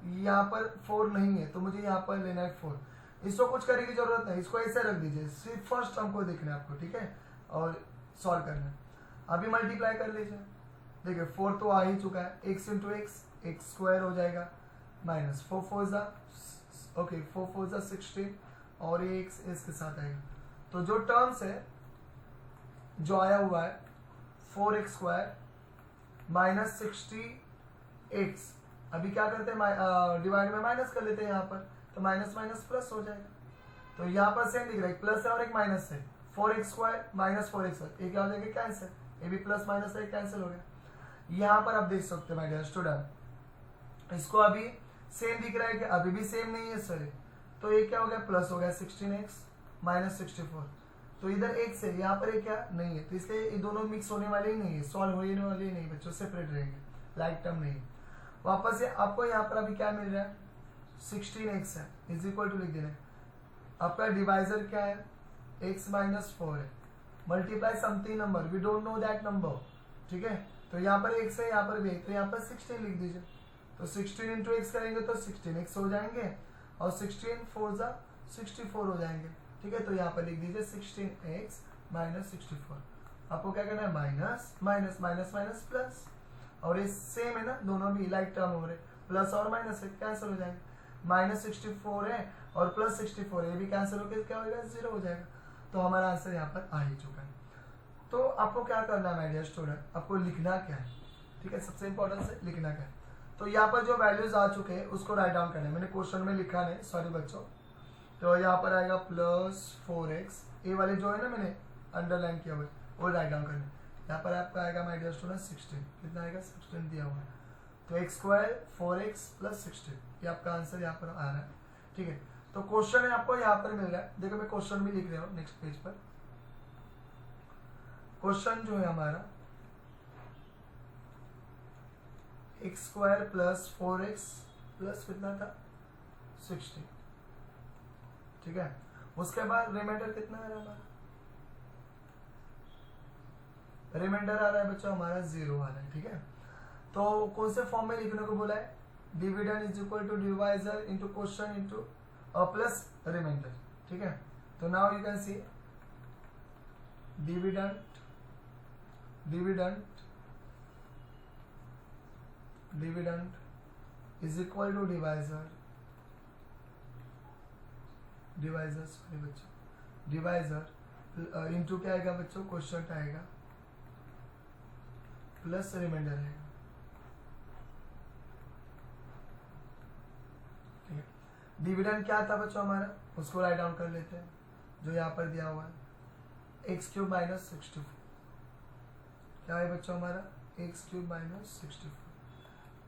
Speaker 1: यहाँ पर 4 नहीं है, तो मुझे यहाँ पर लेना है 4। इसको कुछ करने की जरूरत नहीं, इसको ऐसे रख दीजिए, सिर्फ फर्स्ट टर्म को देखना है आपको। ठीक है, और सॉल्व करना है। अभी मल्टीप्लाई कर लीजिए, देखिए 4 तो आ ही चुका है, x इंटू एक्स स्क्वायर हो जाएगा, -4 4 16, और ये x इसके साथ आएगा। तो जो टर्म्स है जो आया हुआ है 4x स्क्वायर -60x, अभी क्या करते हैं डिवाइड में माइनस कर लेते हैं यहाँ पर, तो माइनस माइनस प्लस हो जाएगा। तो यहाँ पर सेम दिख रहा है, प्लस है और एक माइनस है, 4x स्क्वायर -4x, ये क्या हो जाएगा, कैंसिल, ये भी प्लस माइनस है कैंसिल हो गया। यहाँ पर आप देख सकते हैं माय डियर स्टूडेंट, इसको अभी सेम दिख रहा है कि अभी भी सेम नहीं है सर, तो ये क्या हो गया, प्लस हो गया 16x -64, तो इधर x है, यहाँ पर क्या नहीं है, तो इसलिए ये दोनों मिक्स होने वाले ही नहीं है, सॉल्व होने वाले ही नहीं बच्चों, सेपरेट रहेंगे, लाइक टर्म नहीं। वापस से आपको यहाँ पर अभी क्या मिल रहा है, 16x है, इज इक्वल टू लिख देना। आपका डिवाइजर क्या है, x -4 है, multiply something number, we don't know that number. ठीक है, तो यहाँ पर x है, यहाँ पर भी, तो यहाँ पर 16 लिख दीजिए। तो 16 इंटू एक्स करेंगे तो 16x हो जाएंगे और 16 4 जा 64 हो जाएंगे। ठीक है, तो यहाँ पर लिख दीजिए 16x माइनस 64। आपको क्या करना है, minus minus minus minus plus, और ये सेम है ना, दोनों भी लाइक टर्म हो रहे, प्लस और माइनस है कैंसिल हो जाएंगे। माइनस 64 है और प्लस 64 है, ये भी कैंसिल होकर क्या होगा, 0 हो जाएगा। तो हमारा आंसर यहाँ पर आ ही चुका है। तो आपको क्या करना है माय डियर स्टूडेंट, आपको लिखना क्या है, ठीक है, सबसे इंपॉर्टेंट से लिखना क्या है। तो यहाँ पर जो वैल्यूज आ चुके हैं उसको राइट डाउन करना है, मैंने क्वेश्चन में लिखा नहीं, सॉरी बच्चों। तो यहाँ पर आएगा प्लस 4x, ये वाले जो है ना मैंने अंडरलाइन किया हुआ है वो राइट डाउन करना है। यहाँ पर आपका आएगा माय डियर स्टूडेंट 16, कितना आएगा 16 दिया हुआ है, तो x स्क्वायर 4x प्लस 16, ये आपका आंसर यहाँ पर आ रहा है। ठीक है, तो क्वेश्चन है आपको यहाँ पर मिल रहा है, देखो मैं क्वेश्चन भी लिख रहा हूँ नेक्स्ट पेज पर। क्वेश्चन जो है हमारा x square plus 4x plus कितना था 60, ठीक है। उसके बाद रिमाइंडर कितना आ रहा है हमारा, रिमाइंडर आ रहा है बच्चों हमारा 0 आ रहा है। ठीक है, तो कौन से फॉर्म में लिखने को बोला है, dividend is equal to divisor into question into plus remainder. ठीक है, तो now you can see dividend is equal to divisor sorry बच्चों, डिवाइजर इंटू क्या आएगा बच्चों, क्वेश्चन आएगा प्लस रिमाइंडर आएगा। ठीक है, डिविडेंड क्या था बच्चों हमारा, उसको राइट डाउन कर लेते हैं, जो यहाँ पर दिया हुआ है एक्स क्यूब माइनस 64, क्या है बच्चों हमारा एक्स क्यूब माइनस 64।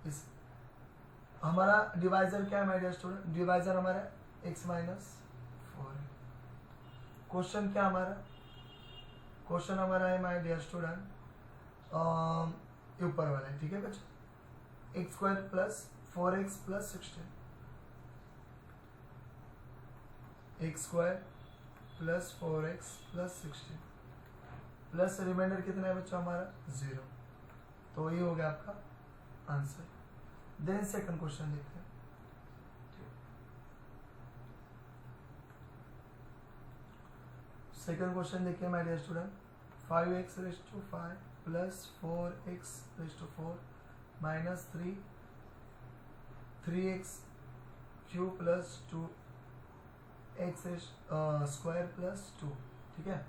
Speaker 1: इस हमारा डिवाइजर क्या है माय डियर स्टूडेंट, डिवाइजर हमारा एक्स माइनस 4 है। क्वेश्चन क्या हमारा, क्वेश्चन हमारा है माय डियर स्टूडेंट ऊपर वाला है। ठीक है बच्चों, x square plus 4x plus 16, x square plus 4x plus 16 plus remainder कितना है बच्चों हमारा 0, तो ये हो गया आपका आंसर। देन सेकंड क्वेश्चन देखते हैं। सेकंड क्वेश्चन देखिए my dear student, 5x raise to 5 plus 4x raise to 4 minus 3x cube plus 2x square plus 2। ठीक है,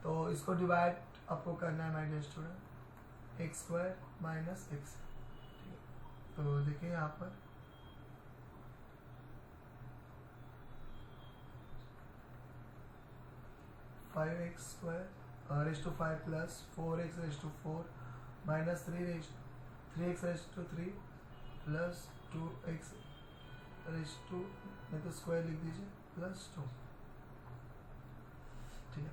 Speaker 1: तो इसको डिवाइड आपको करना है my dear student, x square minus x. ठीक है, तो देखिए यहाँ पर five x square raise to 5 plus 4x raise to 4 minus 3x raise to 3 plus 2x raise to, नहीं तो स्क्वायर लिख दीजिए, प्लस 2। ठीक है,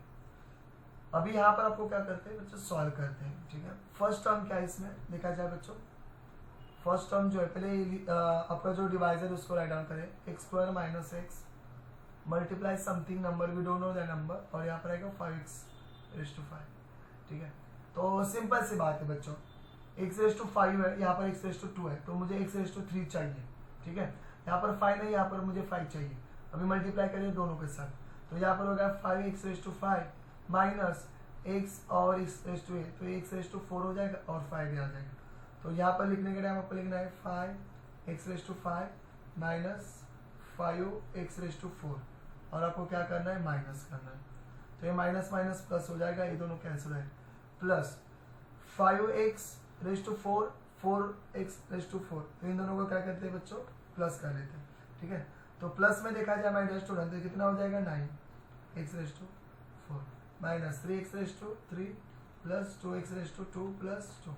Speaker 1: अभी यहाँ पर आपको क्या करते हैं बच्चों, सॉल्व करते हैं। ठीक है, फर्स्ट टर्म क्या है इसमें देखा जाए बच्चों, फर्स्ट टर्म जो है पहले आपका जो डिवाइजर उसको राइट डाउन करें, x square minus x multiply something number we don't know that number, और यहाँ पर आएगा 5x रेज़ टू 5। ठीक है, तो सिंपल सी बात है बच्चों, x रेज़ टू 5 है, यहाँ पर x रेज़ टू 2 है, तो मुझे x रेज़ टू 3 चाहिए। ठीक है, यहाँ पर 5 नहीं, यहाँ पर मुझे 5 चाहिए। अभी मल्टीप्लाई करें दोनों के साथ, तो यहाँ पर होगा 5x raise to 5 minus x और x रेज़ टू 8, तो x रेज़ टू 4 हो जाएगा और 5 आ जाएगा। तो यहाँ पर लिखने के टाइम आपको लिखना है 5x raise to 5 minus 5x raise to 4, और आपको क्या करना है, माइनस करना है। तो ये माइनस माइनस प्लस हो जाएगा, ये दोनों कैंसिल है, plus 5x raise to 4 4x raise to 4, तो इन दोनों को क्या करते हैं बच्चों, प्लस कर लेते हैं। ठीक है, तो प्लस में देखा जाए माय डियर स्टूडेंट तो कितना हो जाएगा 9x raise to 4 minus 3x raise to 3 plus 2x raise to 2 plus 2।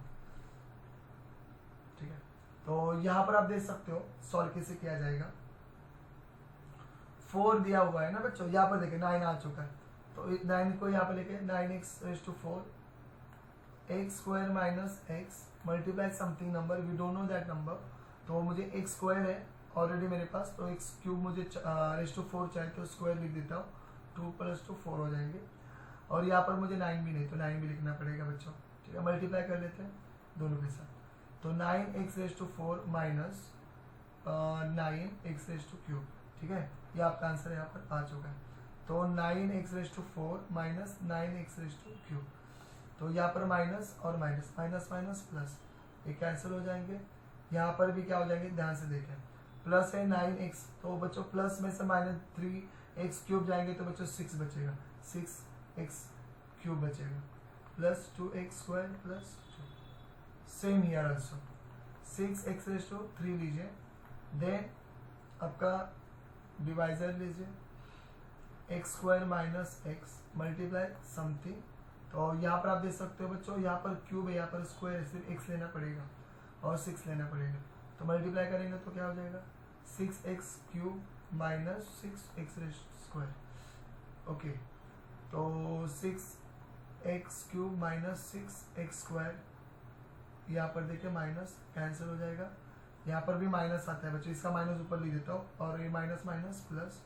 Speaker 1: ठीक है, तो यहाँ पर आप देख सकते हो सॉल्व कैसे किया जाएगा। 4 दिया हुआ है ना बच्चों, यहाँ पर देखिए 9 आ चुका है, तो 9 को यहाँ पर लेके 9x raise to 4 x square minus x multiply something number we don't know that number, तो मुझे एक्स स्क्वायर है ऑलरेडी मेरे पास, तो एक्स क्यूब मुझे रेज़ टू 4 चाहिए, तो स्क्वायर लिख देता हूँ, 2 प्लस 2 4 हो जाएंगे, और यहाँ पर मुझे 9 भी नहीं, तो 9 भी लिखना पड़ेगा बच्चों। ठीक है, मल्टीप्लाई कर लेते हैं, दोनों के साथ। तो 9x⁴ माइनस 9x⁴, ठीक है, ये आपका आंसर यहाँ पर आ चुका है। तो 9x⁴ माइनस 9x⁴, तो यहाँ पर माइनस और माइनस, माइनस माइनस प्लस, ये कैंसिल हो जाएंगे। यहाँ पर भी क्या हो जाएंगे, ध्यान से देखें, प्लस है 9x, तो बच्चों प्लस में से -3x³ जाएंगे तो बच्चों 6 बचेगा, 6x³ बचेगा, plus 2x² plus 2। Same here also 6x⁴ लीजिए, देन आपका डिवाइजर लीजिए x² minus x multiply something. तो यहाँ पर आप देख सकते हो बच्चों, यहाँ पर क्यूब है, यहाँ पर स्क्वायर है, सिर्फ x लेना पड़ेगा और 6 लेना पड़ेगा। तो मल्टीप्लाई करेंगे तो क्या हो जाएगा, 6x³ माइनस 6x²। ओके, तो 6x³ माइनस 6x², यहाँ पर देखिए माइनस कैंसिल हो जाएगा, यहाँ पर भी माइनस आता है बच्चों, इसका माइनस ऊपर लिख देता हूँ, और ये माइनस माइनस प्लस,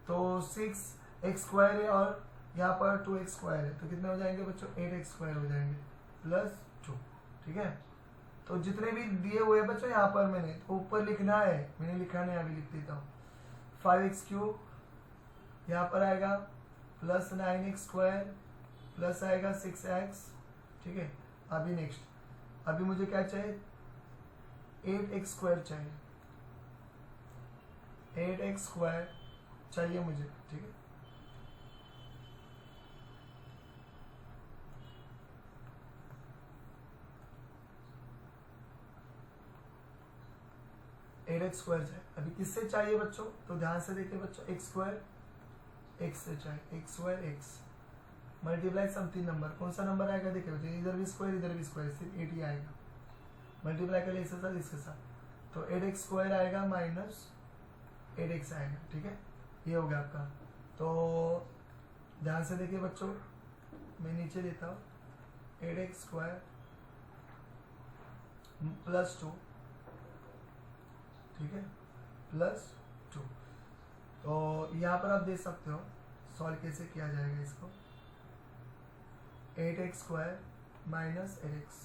Speaker 1: तो 6x² है और यहाँ पर 2x² है, तो कितने हो जाएंगे बच्चों, 8x² हो जाएंगे प्लस 2, ठीक है। तो जितने भी दिए हुए बच्चों यहाँ पर मैंने तो ऊपर लिखना है, मैंने लिखा नहीं, अभी लिख देता हूँ। 5x³ यहाँ पर आएगा प्लस 9x² प्लस आएगा 6x, ठीक है। अभी नेक्स्ट, अभी मुझे क्या चाहिए, 8x² चाहिए, 8x² चाहिए मुझे, ठीक है। x² चाहिए, अभी किससे चाहिए बच्चों, तो ध्यान से देखिए बच्चों, x² x से चाहिए, x² x multiply something number, कौन सा नंबर आएगा देखिए बच्चों, इधर भी स्क्वायर इधर भी स्क्वायर, सिर्फ 8 ही आएगा, मल्टीप्लाई करिए इसके साथ इसके साथ, तो 8x² आएगा माइनस 8x आएगा, ठीक है, ये हो गया आपका। तो ध्यान से देखिए बच्चों, मैं नीचे देता हूँ, 8x² प्लस 2, ठीक है, प्लस 2। तो यहाँ पर आप देख सकते हो सॉल्व कैसे किया जाएगा इसको, 8x² माइनस 8x,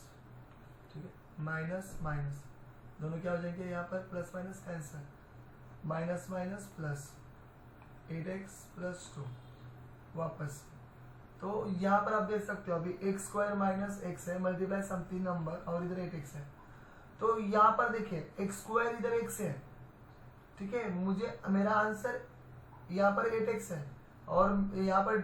Speaker 1: ठीक है, माइनस माइनस दोनों क्या हो जाएंगे, यहाँ पर plus minus cancel, minus minus plus 8x plus 2 वापस। तो यहाँ पर आप देख सकते हो, अभी x² माइनस x है, मल्टीप्लाई समथिंग नंबर, और इधर 8x है, तो यहाँ पर देखिए x² इधर x है, ठीक है, मुझे मेरा आंसर यहाँ पर 8x है, और यहाँ पर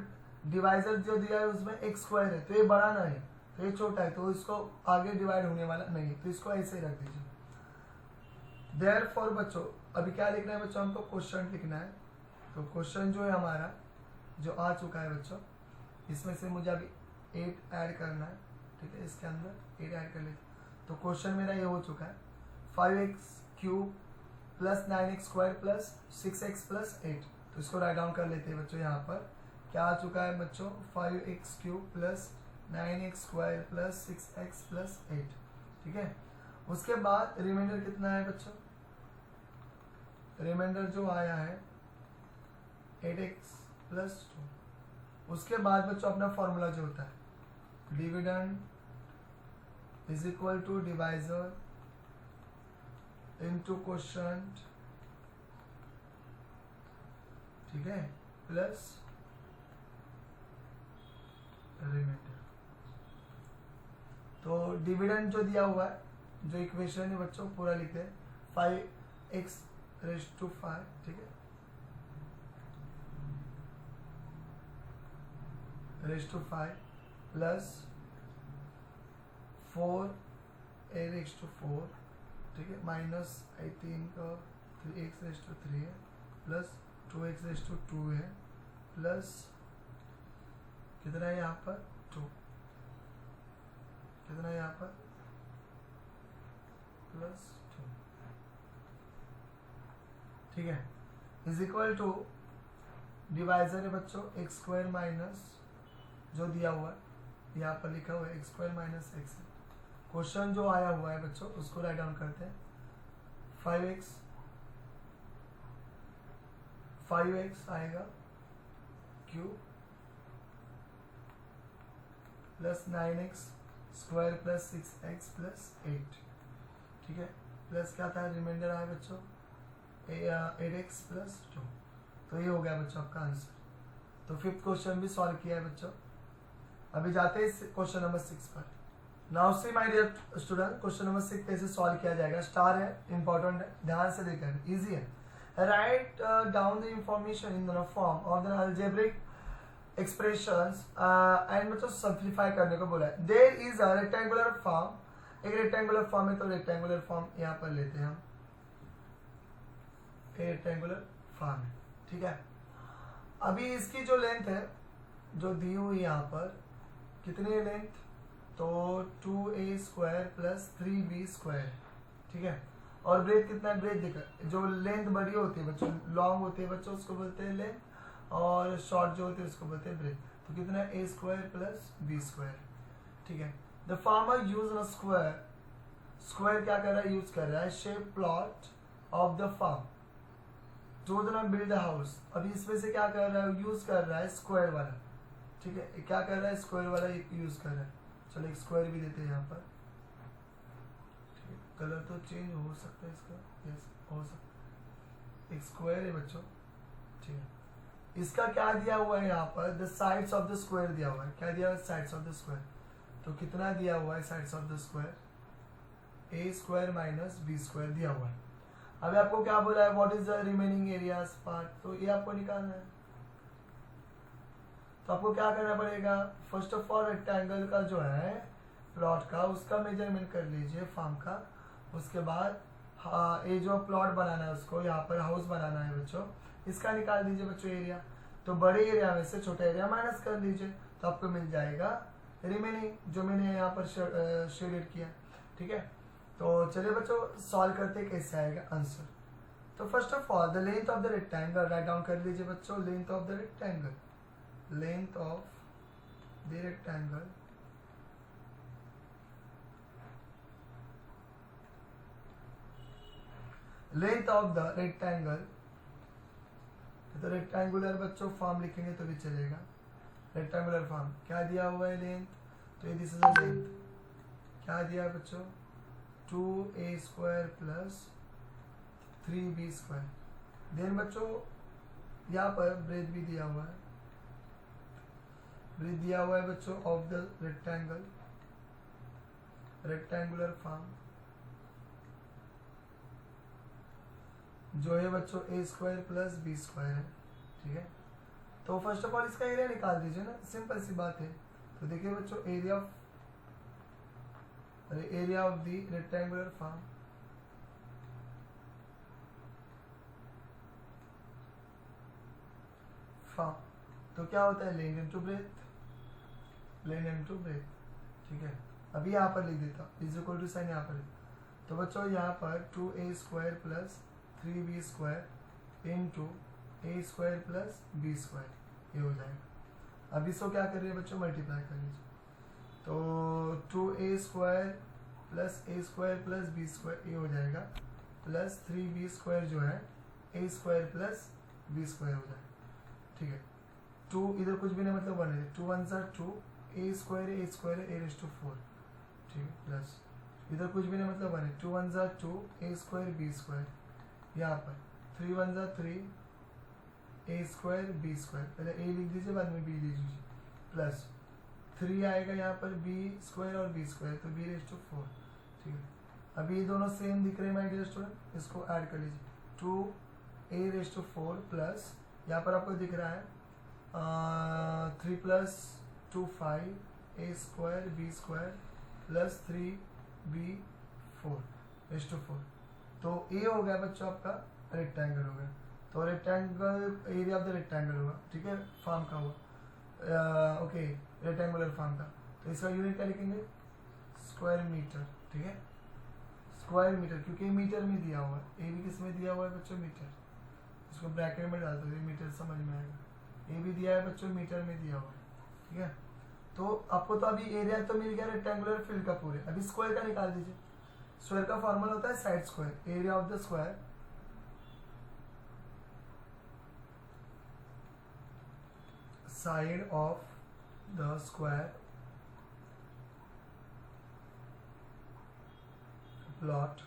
Speaker 1: डिवाइजर जो दिया है उसमें x² है, तो ये बड़ा ना है, तो ये छोटा है, तो इसको आगे डिवाइड होने वाला नहीं है, तो इसको ऐसे ही रख दीजिए। देयरफॉर बच्चों अभी क्या लिखना है बच्चों, हमको क्वेश्चन लिखना है। तो क्वेश्चन जो है हमारा जो आ चुका है बच्चों, इसमें से मुझे अभी 8 ऐड करना है, ठीक है, इसके अंदर 8 ऐड कर लेते। तो क्वेश्चन मेरा ये हो चुका है, 5x³ plus 9x² plus 6x plus 8। तो इसको राइट डाउन कर लेते हैं बच्चों। यहाँ पर क्या आ चुका है बच्चों, 5x³ plus 9x² plus 6x plus 8, ठीक है। उसके बाद रिमाइंडर कितना है बच्चों, रिमाइंडर जो आया है 8x प्लस 2। उसके बाद बच्चों अपना फॉर्मूला जो होता है, dividend is equal to divisor into quotient, ठीक है, प्लस रिमाइंडर। तो डिविडेंड जो दिया हुआ है, जो इक्वेशन है बच्चों पूरा लिखते हैं, 5x⁵, ठीक है, ⁵ प्लस 4a⁴, ठीक है, माइनस आई थिंक 3x⁵ है, प्लस 2x⁵ है, प्लस कितना है यहाँ पर 2, कितना है यहाँ पर प्लस 2, ठीक है, इज इक्वल टू डिवाइजर है बच्चों x² माइनस जो दिया हुआ है यहाँ पर लिखा हुआ है x² माइनस x है। क्वेश्चन जो आया हुआ है बच्चों उसको राइट डाउन करते हैं, 5x आएगा cube plus 9x square plus 6x plus 8, ठीक है, प्लस क्या था रिमाइंडर आया बच्चों 8x प्लस 2। तो ये हो गया बच्चों आपका आंसर। तो फिफ्थ क्वेश्चन भी सॉल्व किया है बच्चों। अभी जाते हैं क्वेश्चन नंबर 6 पर। Now see my dear student, question number 6 कैसे सॉल्व किया जाएगा। स्टार है, इंपॉर्टेंट है, ध्यान से देखकर, इजी है। Right down the information in the form of the algebraic expressions and बच्चों सिंप्लीफाई करने को बोला है। There is a rectangular form, एक रेक्टेंगुलर फॉर्म है, तो रेक्टेंगुलर फॉर्म यहाँ पर लेते हैं हम, रेक्टेंगुलर फॉर्म है, ठीक है। अभी इसकी जो लेंथ है जो दी हुई यहाँ पर, कितनी है लेंथ, तो 2a square plus 3b square, ठीक है। और ब्रेथ कितना है, ब्रेथ देखा, जो लेंथ बड़ी होती है बच्चों, लॉन्ग होती है बच्चों, उसको बोलते हैं लेंथ, और शॉर्ट जो होती है उसको बोलते हैं ब्रेथ। तो कितना है a square plus b square, ठीक है। The farmer use a square, square क्या कर रहा है, यूज कर रहा है shape plot of the farm जो ना बिल्ड हाउस। अभी इसमें से क्या कर रहा है, यूज कर रहा है स्क्वायर वाला, ठीक है, क्या कर रहा है स्क्वायर वाला यूज कर रहा है। चलो एक स्क्वायर भी देते हैं यहाँ पर, ठीक है, कलर तो चेंज हो सकता है इसका, यस हो सकता है। एक स्क्वायर है बच्चों, ठीक है। इसका क्या दिया हुआ है यहाँ पर, the sides of the square दिया हुआ है, क्या दिया हुआ है, साइड्स ऑफ द स्क्वायर। तो कितना दिया हुआ है sides of the square, a square minus b square दिया हुआ है। अभी आपको क्या बोला है, what is the remaining areas part, तो ये आपको निकालना है। तो आपको क्या करना पड़ेगा, फर्स्ट ऑफ ऑल रेक्टेंगल का जो है प्लॉट का, उसका मेजरमेंट कर लीजिए फॉर्म का। उसके बाद हाँ, ये जो प्लॉट बनाना है उसको, यहाँ पर हाउस बनाना है बच्चों, इसका निकाल दीजिए बच्चों एरिया। तो बड़े एरिया में से छोटा एरिया माइनस कर लीजिए, तो आपको मिल जाएगा रिमेनिंग जो मैंने यहाँ पर शेडेड किया, ठीक है। तो चलिए बच्चों सॉल्व करते कैसे आएगा आंसर। तो first of all the length of the rectangle right down कर लीजिए बच्चों, length of the rectangle, length of the rectangle length of the rectangle, तो रेक्टेंगुलर बच्चों फॉर्म लिखेंगे तो भी चलेगा। रेक्टेंगुलर फॉर्म क्या दिया हुआ है लेंथ, तो ये दिस इज द लेंथ, क्या दिया है बच्चों 2a square plus 3b square. Then बच्चों यहाँ पर ब्रेथ भी दिया हुआ है, ब्रेथ दिया हुआ है बच्चों of the rectangle, rectangular form जो है बच्चों a square plus b square है, ठीक है। तो फर्स्ट ऑफ ऑल इसका एरिया निकाल दीजिए ना, सिंपल सी बात है। तो देखिए बच्चों area of the rectangular form, तो क्या होता है length into breadth, length into breadth, ठीक है। अभी यहाँ पर लिख देता हूँ इज इक्वल टू साइन यहाँ पर। तो बच्चों यहाँ पर 2a square plus 3b square into a square plus b square, ये हो जाएगा। अब इसको क्या कर रही है बच्चों, मल्टीप्लाई कर लीजिए। तो 2a square plus a square plus b square, ये हो जाएगा, प्लस 3b स्क्वायर जो है a square plus b square हो जाएगा, ठीक है। 2 इधर कुछ भी नहीं, मतलब 1 है, 2 1 ज़ा 2, a स्क्वायर है a रेज़ टू 4, ठीक है, प्लस इधर कुछ भी नहीं, मतलब 1 है, 2 1 ज़ा 2, a स्क्वायर b स्क्वायर, यहाँ पर 3 1 ज़ा 3, a स्क्वायर b स्क्वायर, पहले a लिख दीजिए बाद में b लिख दीजिए, प्लस 3 आएगा यहाँ पर b स्क्वायर और b स्क्वायर, तो b रेज़ टू 4, ठीक है। अभी ये दोनों सेम दिख रहे हैं माय डियर स्टूडेंट, इसको ऐड कर लीजिए, 2a रेज़ टू 4 प्लस यहाँ पर आपको दिख रहा है 3 प्लस 2 5, a square b square plus 3b 4 raise to 4। तो ये हो गया बच्चों आपका रेक्टेंगल हो गया। तो rectangle area of the rectangle होगा, ठीक है, फॉर्म का हुआ, ओके, रेक्टेंगुलर फॉर्म का। तो इसका यूनिट क्या लिखेंगे, स्क्वायर मीटर, ठीक है, स्क्वायर मीटर, क्योंकि मीटर में दिया हुआ है, ए भी किस में दिया हुआ है बच्चों, मीटर, इसको ब्रैकेट में डाल दो, ये मीटर समझ में आएगा। ए भी दिया है बच्चों, मीटर में दिया हुआ है, ठीक है। तो आपको तो अभी एरिया तो मिल गया रेक्टेंगुलर फील्ड का पूरे, अभी स्क्वायर का निकाल दीजिए। स्क्वायर का फॉर्मूला होता है side square, area of the square side of the square plot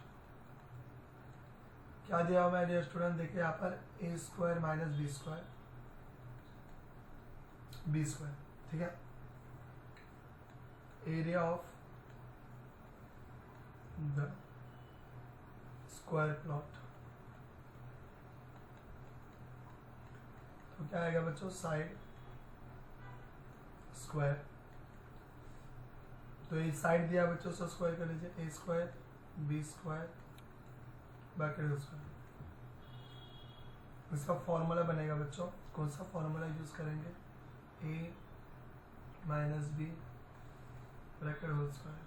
Speaker 1: क्या दिया हुआ है डियर स्टूडेंट, देखिए यहाँ पर ए स्क्वायर माइनस बी स्क्वायर, ठीक है, area of the square plot. तो क्या आएगा बच्चों, साइड स्क्वायर, तो ये साइड दिया बच्चों, से स्क्वायर कर लीजिए, a square b square bracket square. इसका फॉर्मूला बनेगा बच्चों, कौन सा फॉर्मूला यूज करेंगे, a minus b bracket whole square,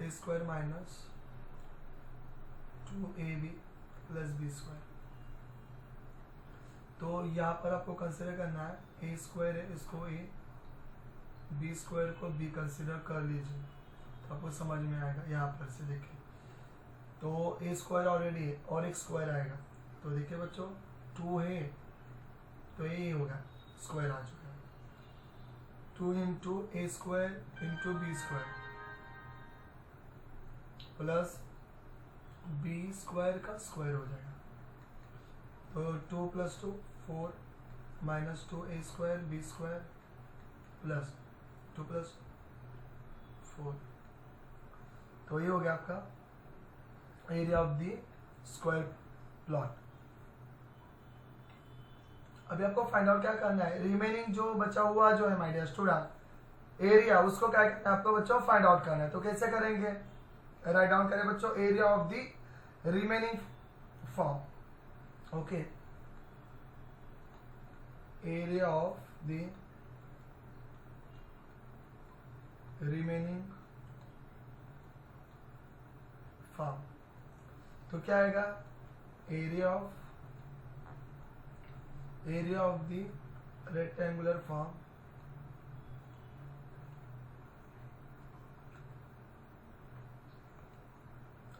Speaker 1: a square minus 2ab plus b square. तो यहाँ पर आपको कंसिडर करना है, ए स्क्वायर है इसको ए, बी स्क्वायर को बी कंसिडर कर लीजिए, तो आपको समझ में आएगा। यहाँ पर से देखिए, तो ए स्क्वायर ऑलरेडी है और एक स्क्वायर आएगा, तो देखिए बच्चों 2 है तो ये होगा, स्क्वायर आ चुका है, 2 into a square into b square plus b square का स्क्वायर हो जाएगा, तो 2 plus 2 4 minus 2 a square b square plus 2 plus 4, तो ये हो गया आपका area of the square plot. अभी आपको फाइंड आउट क्या करना है, रिमेनिंग जो बचा हुआ जो है माय डियर स्टूडेंट एरिया, उसको क्या करना है आपको बच्चों, फाइंड आउट करना है। तो कैसे करेंगे, राइट डाउन करें बच्चों, area of the remaining form, okay, area of the remaining form, तो क्या आएगा, area of the rectangular form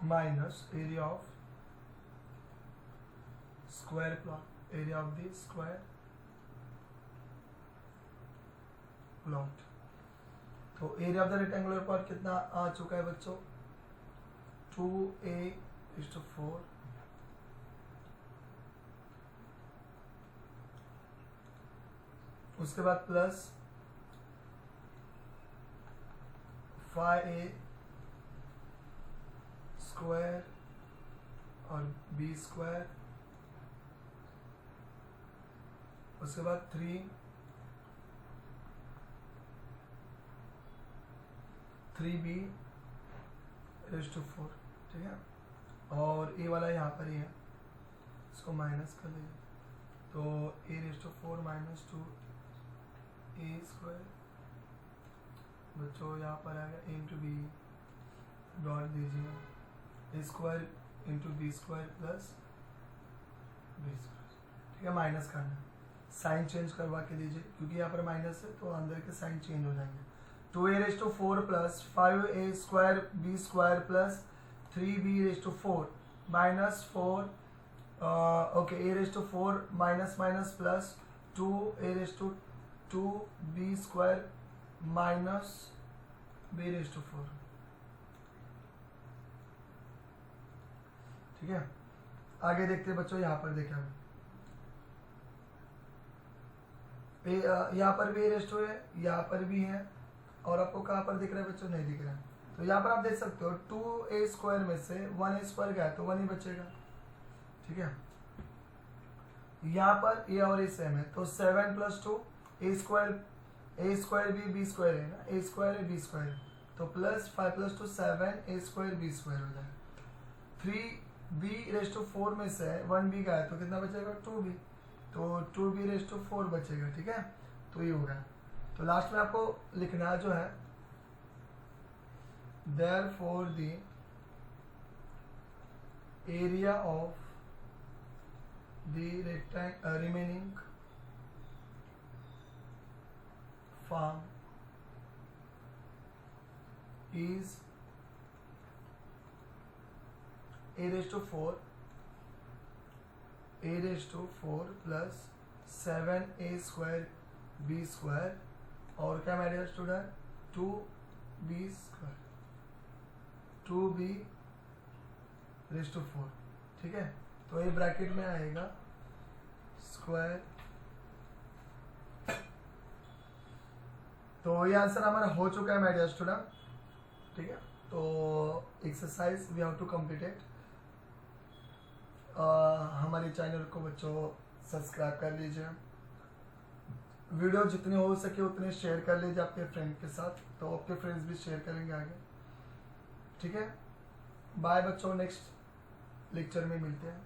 Speaker 1: minus area of square plot, area of the square plot. तो area of the rectangular plot कितना आ चुका है बच्चों, 2a/4 उसके बाद प्लस 5a स्क्वायर और b स्क्वायर, उसके बाद 3b/4, ठीक है, और a वाला यहाँ पर ही है, इसको माइनस कर लीजिए, तो a/4 माइनस 2a स्क्वायर बच्चों यहाँ पर आएगा a इंटू बी, डॉट दीजिए, a square into b square plus b square, ठीक है, माइनस करना, साइन चेंज करवा के दीजिए, क्योंकि यहाँ पर माइनस है तो अंदर के साइन चेंज हो जाएंगे। 2a/4 plus 5a square b square plus 3b/4 minus 4, okay, a/4 minus minus plus 2a/2b square minus b/4, ठीक है। आगे देखते हैं बच्चों, यहाँ पर देखा यहाँ पर भी a/2 है, यहाँ पर भी है, और आपको कहाँ पर दिख रहा है बच्चों, नहीं दिख रहा है, तो यहाँ पर आप देख सकते हो 2a स्क्वायर में से 1a स्क्वायर गया तो 1 ही बचेगा, ठीक है। यहाँ पर a और a सेम है, तो 7 + 2 a स्क्वायर भी b स्क्वायर है ना, a स्क्वायर है b स्क्वायर, तो plus 5 + 2 7 a square b square हो जाएगा। 3b/4 में से 1b का है तो कितना बचेगा, 2b, तो 2b/4 बचेगा, ठीक है, तो ये होगा। तो लास्ट में आपको लिखना जो है, therefore the area of the remaining farm is a/4 plus 7a square b square, और क्या मेरे student 2b 2b raise to 4, ठीक है। तो ये ब्रैकेट में आएगा स्क्वायर। तो ये आंसर हमारा हो चुका है माय डियर स्टूडेंट, ठीक है। तो exercise we have to complete it. हमारे चैनल को बच्चों सब्सक्राइब कर लीजिए, वीडियो जितने हो सके उतने शेयर कर लीजिए आपके फ्रेंड के साथ, तो आपके फ्रेंड्स भी शेयर करेंगे आगे, ठीक है। बाय बच्चों, नेक्स्ट लेक्चर में मिलते हैं।